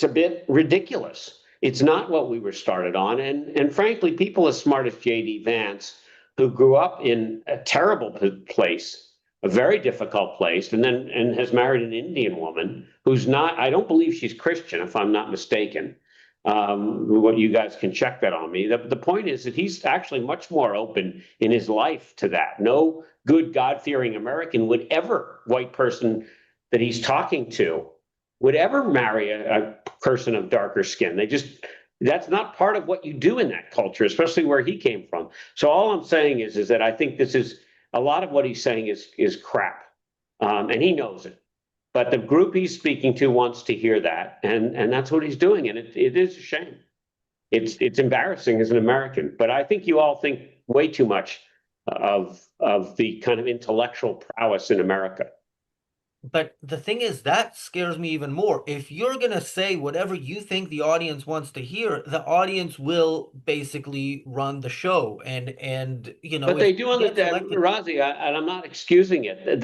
F: a bit ridiculous. It's not what we were started on, and frankly, people as smart as J.D. Vance, who grew up in a terrible place, a very difficult place, and has married an Indian woman who's not. I don't believe she's Christian, if I'm not mistaken. What you guys can check that on me. The point is that he's actually much more open in his life to that. No good God-fearing American white person that he's talking to would ever marry a person of darker skin. That's not part of what you do in that culture, especially where he came from. So all I'm saying is that I think this is a lot of what he's saying is crap, and he knows it. But the group he's speaking to wants to hear that, and that's what he's doing, and it is a shame. It's embarrassing as an American, but I think you all think way too much of the kind of intellectual prowess in America.
A: But the thing is, that scares me even more. If you're going to say whatever you think the audience wants to hear, the audience will basically run the show. And
F: But
A: if
F: they do on the Razi, and I'm not excusing it.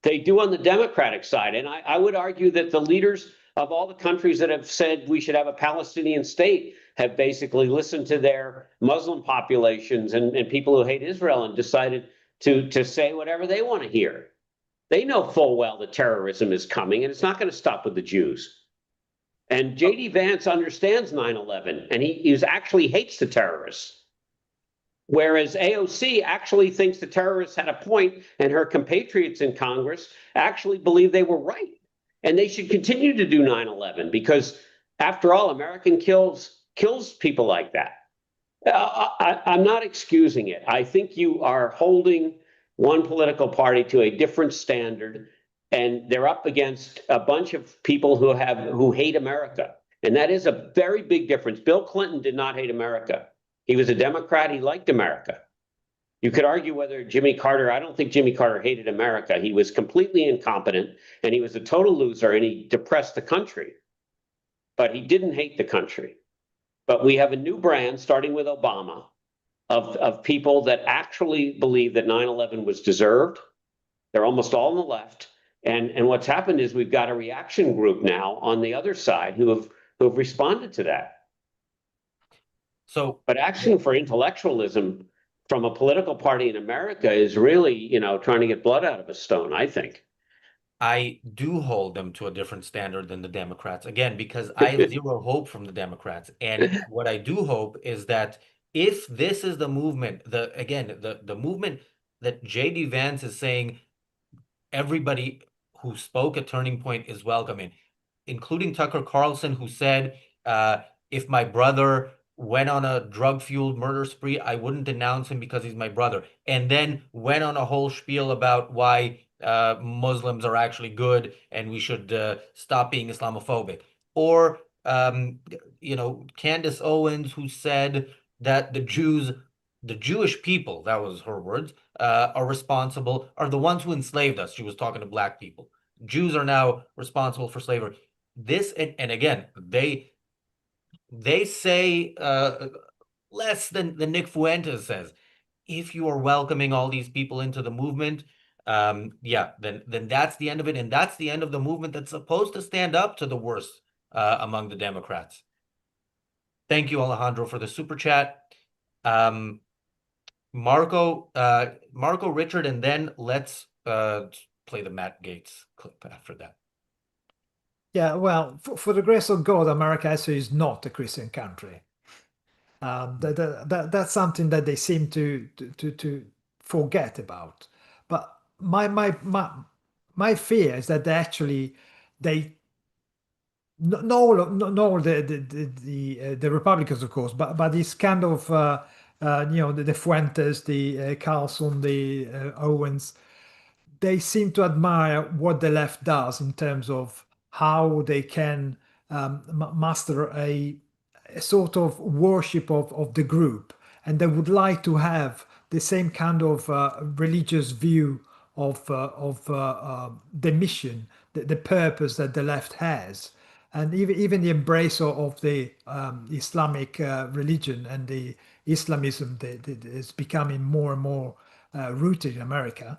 F: They do on the Democratic side. And I would argue that the leaders of all the countries that have said we should have a Palestinian state have basically listened to their Muslim populations and people who hate Israel and decided to say whatever they want to hear. They know full well that terrorism is coming, and it's not going to stop with the Jews. And J.D. Vance understands 9/11, and he actually hates the terrorists. Whereas AOC actually thinks the terrorists had a point, and her compatriots in Congress actually believe they were right. And they should continue to do 9/11 because, after all, American kills people like that. I'm not excusing it. I think you are holding one political party to a different standard, and they're up against a bunch of people who hate America. And that is a very big difference. Bill Clinton did not hate America. He was a Democrat. He liked America. You could argue whether Jimmy Carter, I don't think Jimmy Carter hated America. He was completely incompetent, and he was a total loser, and he depressed the country. But he didn't hate the country. But we have a new brand, starting with Obama, of people that actually believe that 9/11 was deserved. They're almost all on the left. And what's happened is we've got a reaction group now on the other side who have responded to that. But action for intellectualism from a political party in America is really, trying to get blood out of a stone, I think.
A: I do hold them to a different standard than the Democrats, again, because I have zero hope from the Democrats. And what I do hope is that if this is the movement, the movement that J.D. Vance is saying everybody who spoke at Turning Point is welcoming, including Tucker Carlson, who said, if my brother went on a drug-fueled murder spree, I wouldn't denounce him because he's my brother, and then went on a whole spiel about why Muslims are actually good and we should stop being Islamophobic. Or, Candace Owens, who said that the Jewish people, that was her words, are the ones who enslaved us. She was talking to black people. Jews are now responsible for slavery. This, and again, they say less than Nick Fuentes says. If you are welcoming all these people into the movement, then that's the end of it, and that's the end of the movement that's supposed to stand up to the worst among the Democrats. Thank you, Alejandro, for the super chat. Marco, Richard, and then let's play the Matt Gaetz clip after that.
B: Yeah, well, for the grace of God, America actually is not a Christian country. That's something that they seem to forget about. But my fear is that they not all the Republicans, of course, but this kind of the Fuentes, the Carlson, the Owens, they seem to admire what the left does in terms of how they can master a sort of worship of the group, and they would like to have the same kind of religious view of the mission, the purpose that the left has, and even the embrace of the Islamic religion and the Islamism that is becoming more and more rooted in America.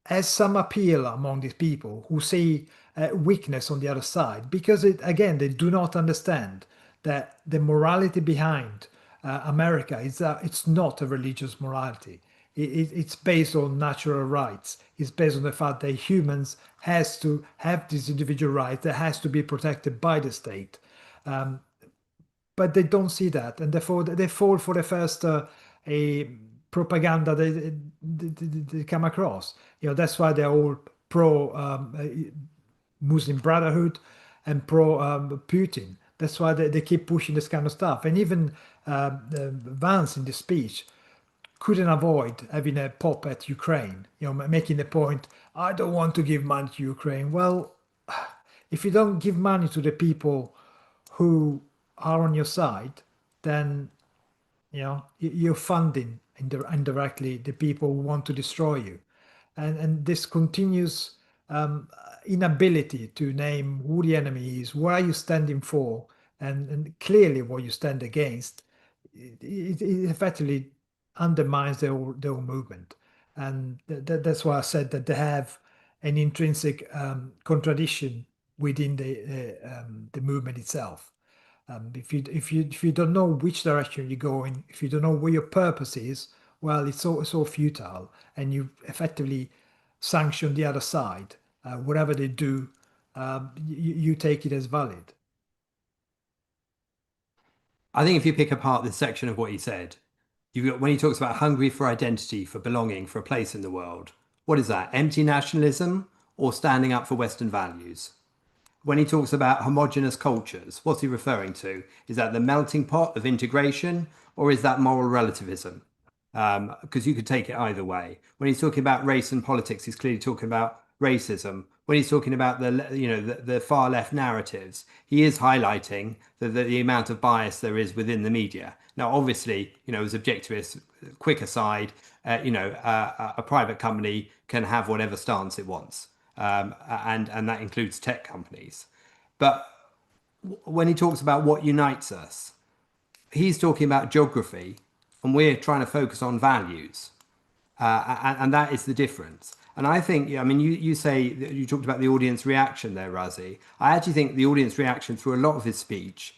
B: Has some appeal among these people who see weakness on the other side, because they do not understand that the morality behind America is it's not a religious morality. It's based on natural rights. It's based on the fact that humans has to have this individual right that has to be protected by the state. But they don't see that, and therefore they fall for the first a propaganda they come across. That's why they're all pro Muslim Brotherhood and pro Putin. That's why they keep pushing this kind of stuff. And even Vance in the speech couldn't avoid having a pop at Ukraine, making the point, I don't want to give money to Ukraine. Well, if you don't give money to the people who are on your side, then you're funding indirectly the people who want to destroy you, and this continuous inability to name who the enemy is, what are you standing for, and clearly what you stand against. It effectively undermines the whole movement, and that's why I said that they have an intrinsic contradiction within the movement itself. If you don't know which direction you're going, if you don't know what your purpose is, well, it's so futile, and you effectively sanction the other side. Whatever they do, you take it as valid.
C: I think if you pick apart this section of what he said, you've got when he talks about hungry for identity, for belonging, for a place in the world. What is that? Empty nationalism or standing up for Western values? When he talks about homogenous cultures, what's he referring to? Is that the melting pot of integration, or is that moral relativism? Because you could take it either way. When he's talking about race and politics, he's clearly talking about racism. When he's talking about the far left narratives, he is highlighting the amount of bias there is within the media. Now, obviously, as objectivists, quick aside, a private company can have whatever stance it wants. And that includes tech companies. But when he talks about what unites us, he's talking about geography, and we're trying to focus on values. And that is the difference. And I think, you say that you talked about the audience reaction there, Razi. I actually think the audience reaction through a lot of his speech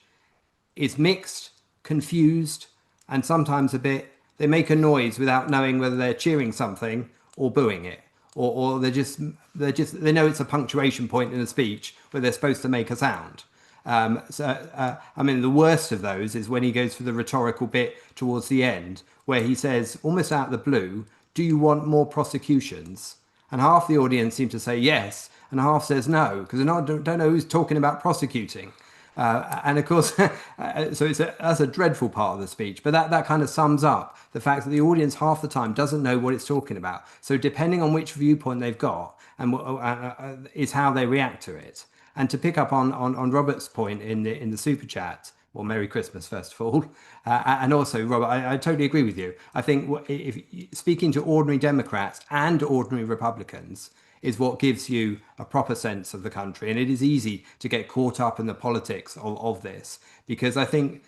C: is mixed, confused, and sometimes they make a noise without knowing whether they're cheering something or booing it. Or they know it's a punctuation point in a speech where they're supposed to make a sound. The worst of those is when he goes for the rhetorical bit towards the end, where he says, almost out of the blue, do you want more prosecutions? And half the audience seem to say yes, and half says no, because they don't know who's talking about prosecuting. And of course, so that's a dreadful part of the speech, but that kind of sums up the fact that the audience half the time doesn't know what it's talking about. So depending on which viewpoint they've got, and is how they react to it. And to pick up on Robert's point in the super chat, well, Merry Christmas first of all, and also Robert, I totally agree with you. I think if speaking to ordinary Democrats and ordinary Republicans is what gives you a proper sense of the country. And it is easy to get caught up in the politics of this, because I think,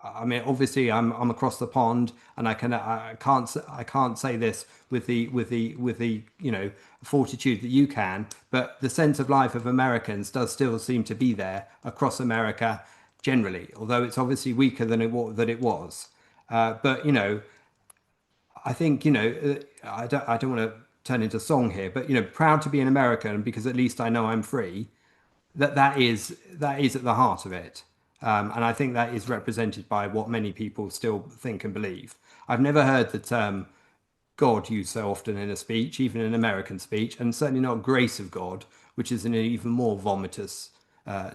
C: obviously I'm across the pond, and I can't say this with the fortitude that you can, but the sense of life of Americans does still seem to be there across America generally, although it's obviously weaker than it was. But I think I don't want to turn into song here, but proud to be an American because at least I know I'm free. That is at the heart of it, and I think that is represented by what many people still think and believe. I've never heard the term God used so often in a speech, even in an American speech, and certainly not grace of God, which is an even more vomitous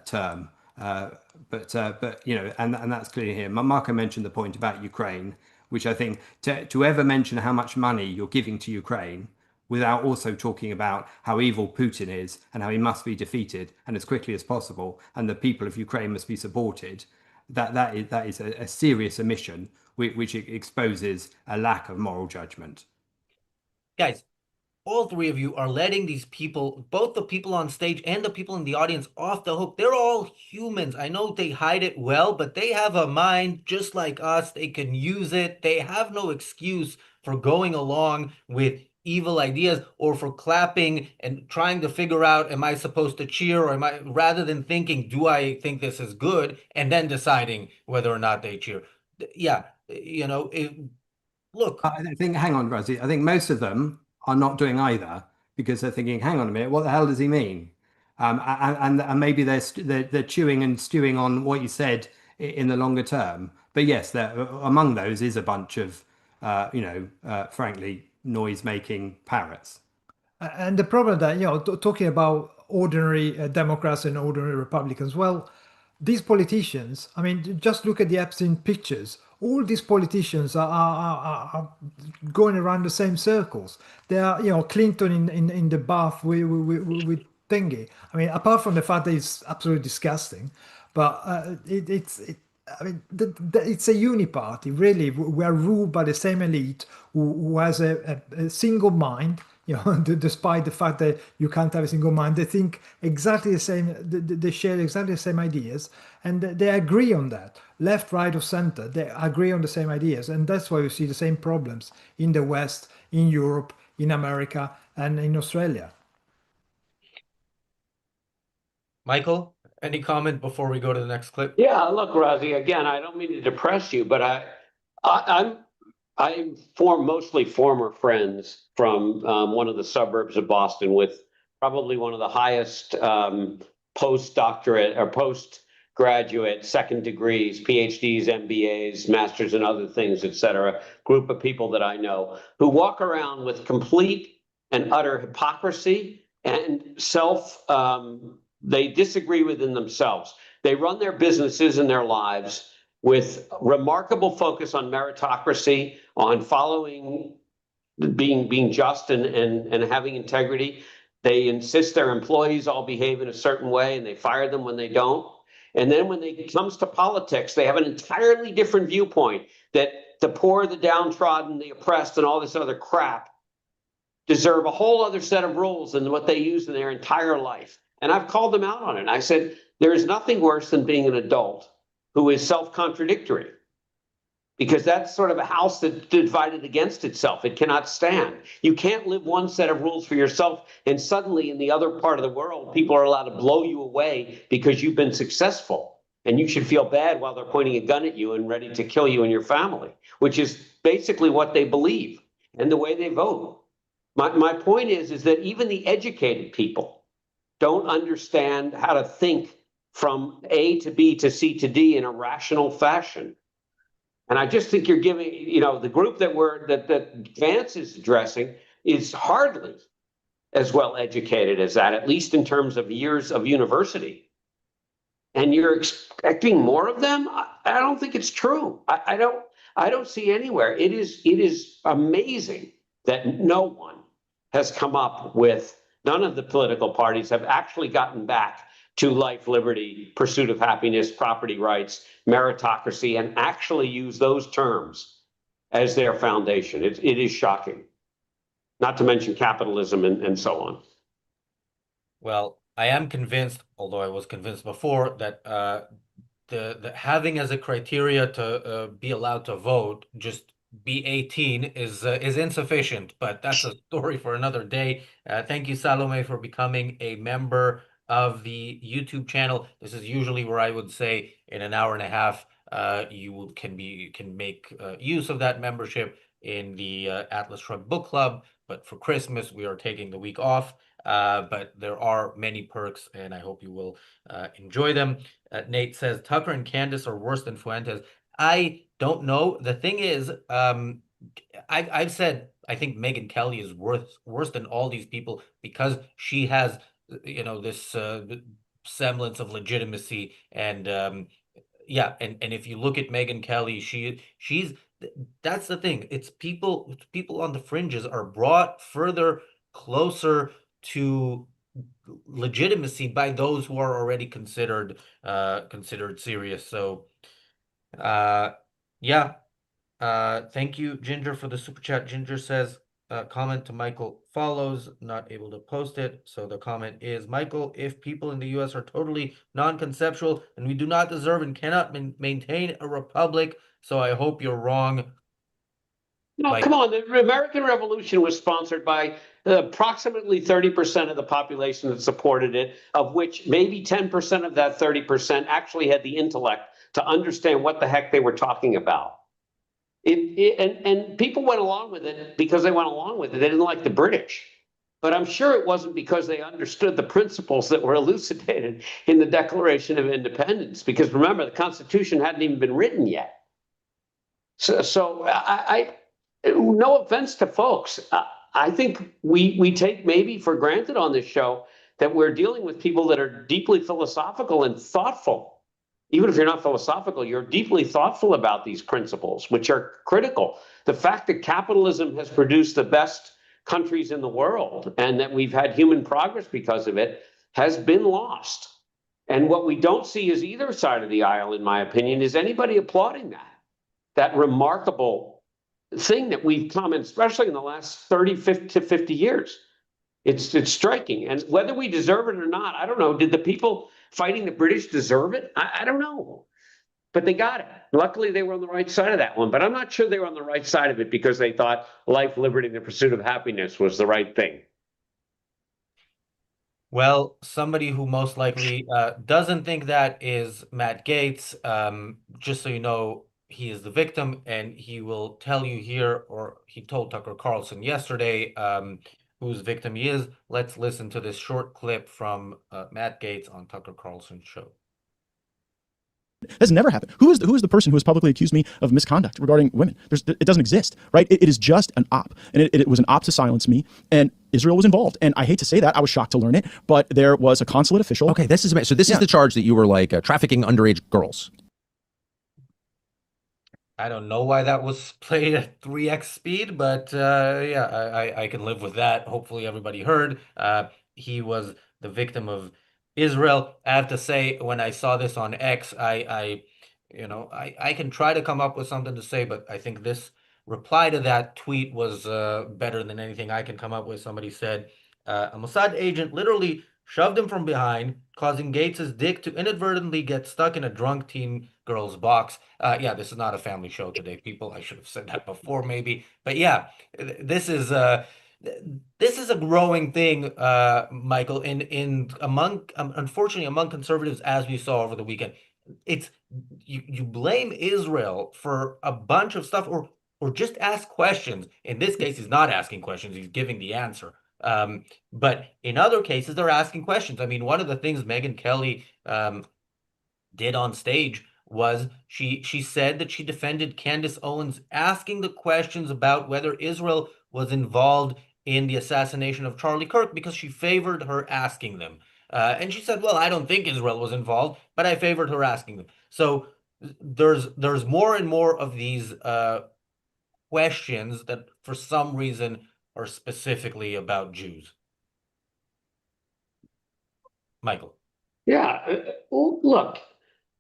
C: term. But and that's clear here. Marco mentioned the point about Ukraine, which I think to ever mention how much money you're giving to Ukraine without also talking about how evil Putin is and how he must be defeated and as quickly as possible, and the people of Ukraine must be supported. That is a serious omission, which exposes a lack of moral judgment.
A: Guys, all three of you are letting these people, both the people on stage and the people in the audience, off the hook. They're all humans. I know they hide it well, but they have a mind just like us. They can use it. They have no excuse for going along with evil ideas or for clapping and trying to figure out, am I supposed to cheer, or rather than thinking, do I think this is good, and then deciding whether or not they cheer. Yeah, look,
C: I think, hang on, Rosie. I think most of them are not doing either because they're thinking, hang on a minute, what the hell does he mean? And maybe they're chewing and stewing on what you said in the longer term. But yes, among those is a bunch of, frankly, noise-making parrots.
B: And the problem that, talking about ordinary Democrats and ordinary Republicans, well, these politicians, I mean, just look at the Epstein pictures. All these politicians are going around the same circles. They are, Clinton in the bath with Thingy. I mean, apart from the fact that it's absolutely disgusting, but I mean, it's a uniparty, really. We are ruled by the same elite who has a single mind. Despite the fact that you can't have a single mind, they think exactly the same. They share exactly the same ideas, and they agree on that. Left, right, or center, they agree on the same ideas, and that's why you see the same problems in the West, in Europe, in America, and in Australia.
A: Michael, any comment before we go to the next clip?
F: Yeah, look, Rosie, again, I don't mean to depress you, but I'm mostly former friends from one of the suburbs of Boston with probably one of the highest postdoctorate or postgraduate second degrees, PhDs, MBAs, masters and other things, et cetera, group of people that I know who walk around with complete and utter hypocrisy and they disagree within themselves. They run their businesses and their lives with remarkable focus on meritocracy, on following, being just and having integrity. They insist their employees all behave in a certain way and they fire them when they don't. And then when it comes to politics, they have an entirely different viewpoint that the poor, the downtrodden, the oppressed, and all this other crap deserve a whole other set of rules than what they use in their entire life. And I've called them out on it. I said, there is nothing worse than being an adult who is self-contradictory, because that's sort of a house that's divided against itself. It cannot stand. You can't live one set of rules for yourself, and suddenly in the other part of the world, people are allowed to blow you away because you've been successful. And you should feel bad while they're pointing a gun at you and ready to kill you and your family, which is basically what they believe and the way they vote. My point is that even the educated people don't understand how to think from A to B to C to D in a rational fashion. And I just think you're giving, the group that Vance is addressing is hardly as well educated as that, at least in terms of years of university. And you're expecting more of them? I don't think it's true. I don't see anywhere. It is amazing that no one has come up with, none of the political parties have actually gotten back to life, liberty, pursuit of happiness, property rights, meritocracy, and actually use those terms as their foundation. It is shocking, not to mention capitalism and so on.
A: Well, I am convinced, although I was convinced before, that the having as a criteria to be allowed to vote, just be 18 is insufficient, but that's a story for another day. Thank you, Salome, for becoming a member of the YouTube channel. This is usually where I would say in an hour and a half, you can make use of that membership in the Atlas Shrugged Book Club. But for Christmas, we are taking the week off. But there are many perks, and I hope you will enjoy them. Nate says Tucker and Candace are worse than Fuentes. I don't know. The thing is, I've said I think Megyn Kelly is worse than all these people because she has, this semblance of legitimacy, and yeah, and if you look at Megyn Kelly, she's that's the thing. It's people on the fringes are brought further closer to legitimacy by those who are already considered serious. So yeah. Thank you, Ginger, for the super chat. Ginger says, comment to Michael follows, not able to post it. So the comment is, Michael, if people in the US are totally non-conceptual and we do not deserve and cannot maintain a republic, so I hope you're wrong.
F: No, come on. The American Revolution was sponsored by approximately 30% of the population that supported it, of which maybe 10% of that 30% actually had the intellect to understand what the heck they were talking about. And people went along with it because they went along with it. They didn't like the British. But I'm sure it wasn't because they understood the principles that were elucidated in the Declaration of Independence. Because remember, the Constitution hadn't even been written yet. So no offense to folks. I think we take maybe for granted on this show that we're dealing with people that are deeply philosophical and thoughtful. Even if you're not philosophical, you're deeply thoughtful about these principles, which are critical. The fact that capitalism has produced the best countries in the world and that we've had human progress because of it has been lost. And what we don't see is either side of the aisle, in my opinion, is anybody applauding that remarkable thing that we've come, especially in the last 30 to 50 years. It's striking. And whether we deserve it or not, I don't know. Did the people fighting the British deserve it? I don't know. But they got it. Luckily, they were on the right side of that one. But I'm not sure they were on the right side of it because they thought life, liberty, and the pursuit of happiness was the right thing.
A: Well, somebody who most likely doesn't think that is Matt Gaetz. Just so you know, he is the victim, and he will tell you here, or he told Tucker Carlson yesterday, whose victim he is. Let's listen to this short clip from Matt Gaetz on Tucker Carlson's show.
G: That's never happened. Who is the person who has publicly accused me of misconduct regarding women? It doesn't exist, right? It is just an op, and it was an op to silence me. And Israel was involved, and I hate to say that. I was shocked to learn it, but there was a consulate official.
H: Okay, this is the charge that you were like trafficking underage girls.
A: I don't know why that was played at 3x speed, but yeah, I can live with that. Hopefully everybody heard. He was the victim of Israel. I have to say, when I saw this on X, I can try to come up with something to say, but I think this reply to that tweet was better than anything I can come up with. Somebody said, a Mossad agent literally shoved him from behind, causing Gates's dick to inadvertently get stuck in a drunk teen girl's box. Yeah, this is not a family show today, people. I should have said that before, maybe. But yeah, this is a growing thing, Michael, unfortunately among conservatives, as we saw over the weekend. It's you blame Israel for a bunch of stuff, or just ask questions. In this case, he's not asking questions; he's giving the answer. But in other cases, they're asking questions. I mean, one of the things Megyn Kelly did on stage was she said that she defended Candace Owens asking the questions about whether Israel was involved in the assassination of Charlie Kirk because she favored her asking them. And she said, well, I don't think Israel was involved, but I favored her asking them. So there's more and more of these questions that for some reason are specifically about Jews. Michael.
F: Yeah, well, look,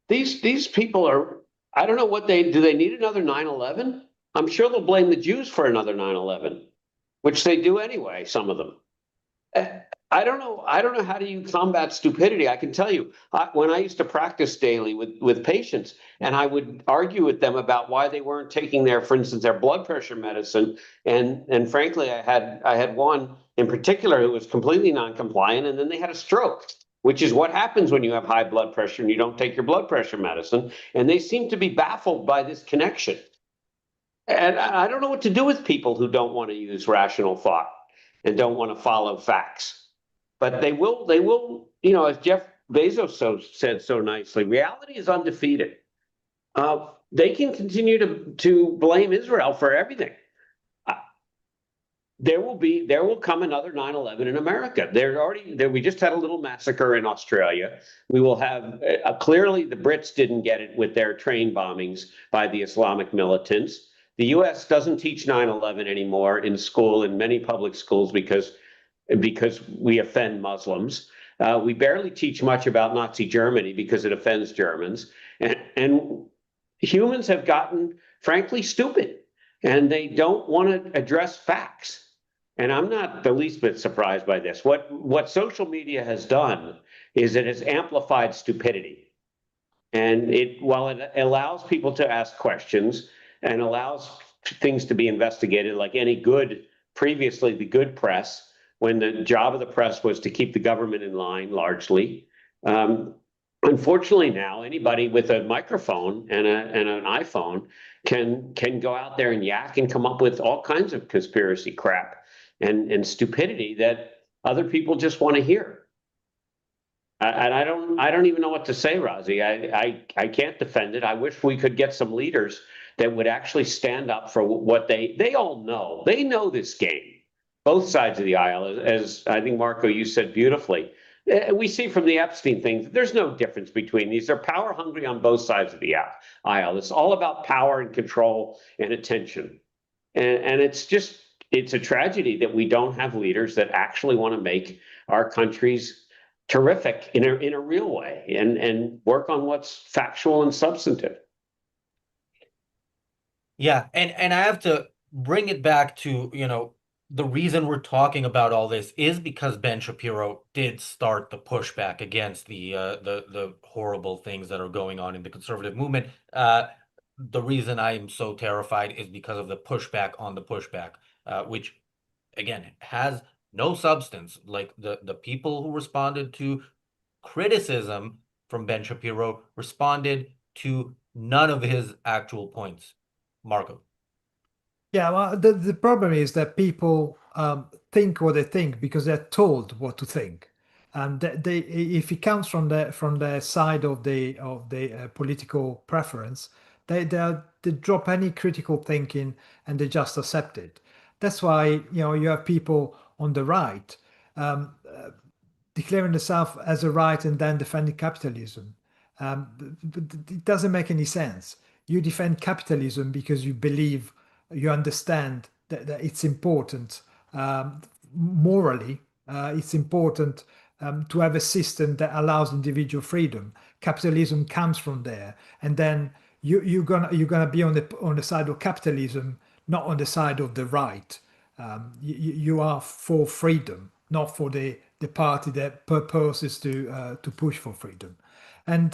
F: these people are, I don't know what do they need another 9/11? I'm sure they'll blame the Jews for another 9/11, which they do anyway, some of them. I don't know how do you combat stupidity. I can tell you, when I used to practice daily with patients, and I would argue with them about why they weren't taking for instance, their blood pressure medicine, and frankly, I had one in particular who was completely non-compliant, and then they had a stroke, which is what happens when you have high blood pressure and you don't take your blood pressure medicine. And they seem to be baffled by this connection. And I don't know what to do with people who don't want to use rational thought and don't want to follow facts. But they will, as Jeff Bezos said so nicely, reality is undefeated. They can continue to blame Israel for everything. There will come another 9/11 in America. We just had a little massacre in Australia. We will have clearly the Brits didn't get it with their train bombings by the Islamic militants. The U.S. doesn't teach 9/11 anymore in school, in many public schools, because we offend Muslims. We barely teach much about Nazi Germany because it offends Germans. And humans have gotten, frankly, stupid, and they don't want to address facts. And I'm not the least bit surprised by this. What social media has done is it has amplified stupidity. And while it allows people to ask questions and allows things to be investigated, like previously the good press, when the job of the press was to keep the government in line largely. Unfortunately now, anybody with a microphone and an iPhone can go out there and yak and come up with all kinds of conspiracy crap and stupidity that other people just want to hear. And I don't even know what to say, Razi. I can't defend it. I wish we could get some leaders that would actually stand up for what they all know. They know this game, both sides of the aisle, as I think, Marco, you said beautifully. We see from the Epstein thing, there's no difference between these. They're power hungry on both sides of the aisle. It's all about power and control and attention. And it's a tragedy that we don't have leaders that actually want to make our countries terrific in a real way and work on what's factual and substantive.
A: Yeah, and I have to bring it back to, the reason we're talking about all this is because Ben Shapiro did start the pushback against the horrible things that are going on in the conservative movement. The reason I am so terrified is because of the pushback on the pushback, which again has no substance. Like the people who responded to criticism from Ben Shapiro responded to none of his actual points. Marco.
B: Yeah, well, the problem is that people think what they think because they're told what to think, and if it comes from the side of the political preference, they drop any critical thinking and they just accept it. That's why you have people on the right declaring themselves as a right and then defending capitalism. But it doesn't make any sense. You defend capitalism because you believe, you understand that it's important morally. It's important to have a system that allows individual freedom. Capitalism comes from there, and then you're gonna be on the side of capitalism, not on the side of the right. You are for freedom, not for the party that purposes to push for freedom. And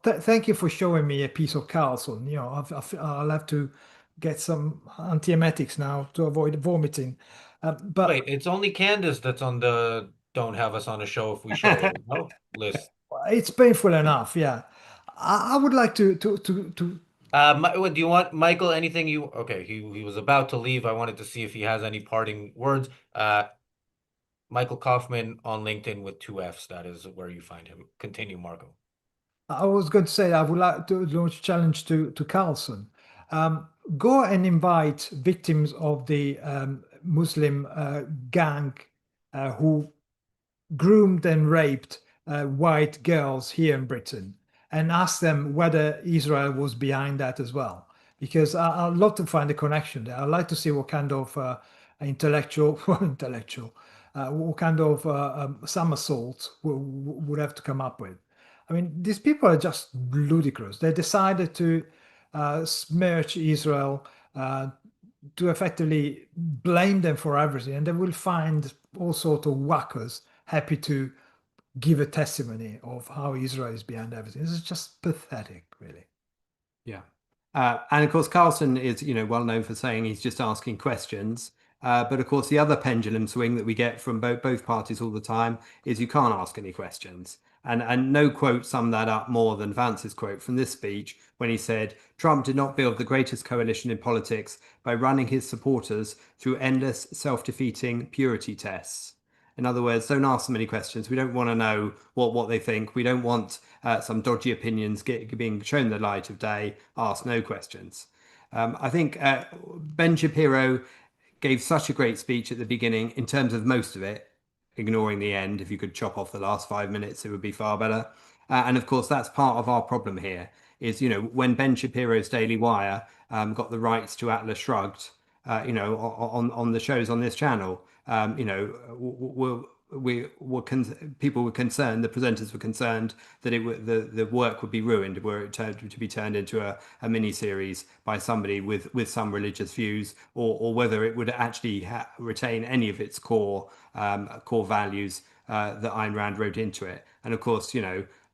B: thank you for showing me a piece of Carlson. I'll have to get some antiemetics now to avoid vomiting. But
A: Wait, it's only Candace that's on the "Don't have us on a show if we show it" no list.
B: it's painful enough. Yeah, I would like to
A: Do you want Michael anything you? Okay, he was about to leave. I wanted to see if he has any parting words. Michael Kaufman on LinkedIn with 2 Fs. That is where you find him. Continue, Marco.
B: I was going to say I would like to launch a challenge to Carlson. Go and invite victims of the Muslim gang who groomed and raped white girls here in Britain, and ask them whether Israel was behind that as well. Because I'd love to find a connection there. I'd like to see what kind of intellectual, what kind of somersaults would have to come up with. I mean, these people are just ludicrous. They decided to smirch Israel, to effectively blame them for everything, and they will find all sorts of whackers happy to give a testimony of how Israel is behind everything. This is just pathetic, really.
C: Yeah. And of course, Carlson is, well known for saying he's just asking questions. But of course, the other pendulum swing that we get from both parties all the time is you can't ask any questions. And no quote summed that up more than Vance's quote from this speech when he said, "Trump did not build the greatest coalition in politics by running his supporters through endless self-defeating purity tests." In other words, don't ask them any questions. We don't want to know what they think. We don't want some dodgy opinions being shown the light of day. Ask no questions. I think Ben Shapiro gave such a great speech at the beginning in terms of most of it, ignoring the end. If you could chop off the last 5 minutes, it would be far better. And of course, that's part of our problem here is, when Ben Shapiro's Daily Wire got the rights to Atlas Shrugged, on the shows on this channel, people were concerned, the presenters were concerned that the work would be ruined were it to be turned into a mini series by somebody with some religious views, or whether it would actually retain any of its core values that Ayn Rand wrote into it. And of course,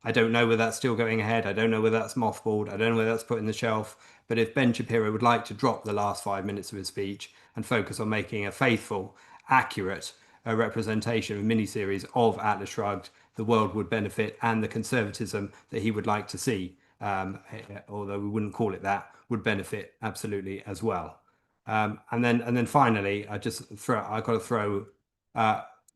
C: I don't know whether that's still going ahead. I don't know whether that's mothballed. I don't know whether that's put in the shelf. But if Ben Shapiro would like to drop the last 5 minutes of his speech and focus on making a faithful, accurate representation of a miniseries of Atlas Shrugged, the world would benefit, and the conservatism that he would like to see although we wouldn't call it that, would benefit absolutely as well. And then finally, I got to throw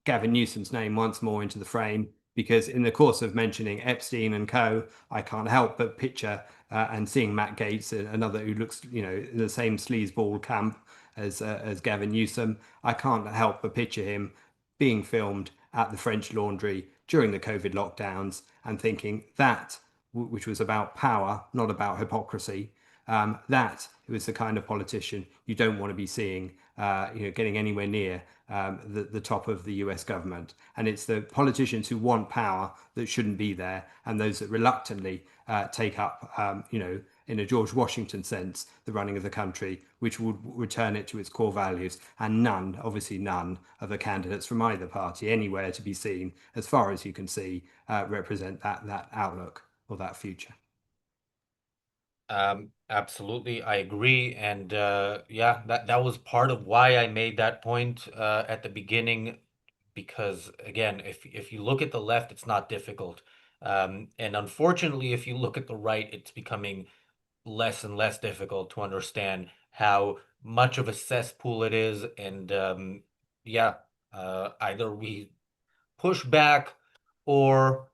C: Gavin Newsom's name once more into the frame, because in the course of mentioning Epstein and co, I can't help but picture and seeing Matt Gaetz, another who looks, in the same sleazeball camp as Gavin Newsom. I can't help but picture him being filmed at the French Laundry during the COVID lockdowns and thinking that, which was about power, not about hypocrisy, that was the kind of politician you don't want to be seeing, getting anywhere near the top of the US government. And it's the politicians who want power that shouldn't be there, and those that reluctantly take up, in a George Washington sense, the running of the country, which would return it to its core values. And obviously none of the candidates from either party anywhere to be seen, as far as you can see, represent that outlook or that future.
A: Absolutely, I agree, and yeah, that was part of why I made that point at the beginning, because again, if you look at the left, it's not difficult, and unfortunately, if you look at the right, it's becoming less and less difficult to understand how much of a cesspool it is, and yeah, either we push back or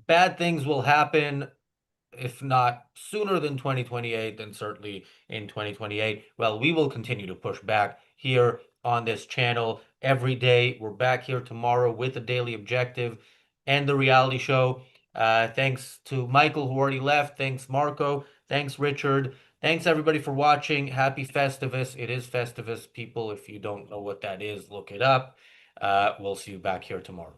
A: bad things will happen, if not sooner than 2028, then certainly in 2028. Well, we will continue to push back here on this channel every day. We're back here tomorrow with the Daily Objective and the reality show. Thanks to Michael, who already left. Thanks, Marco. Thanks, Richard. Thanks, everybody, for watching. Happy Festivus. It is Festivus, people. If you don't know what that is, look it up. We'll see you back here tomorrow.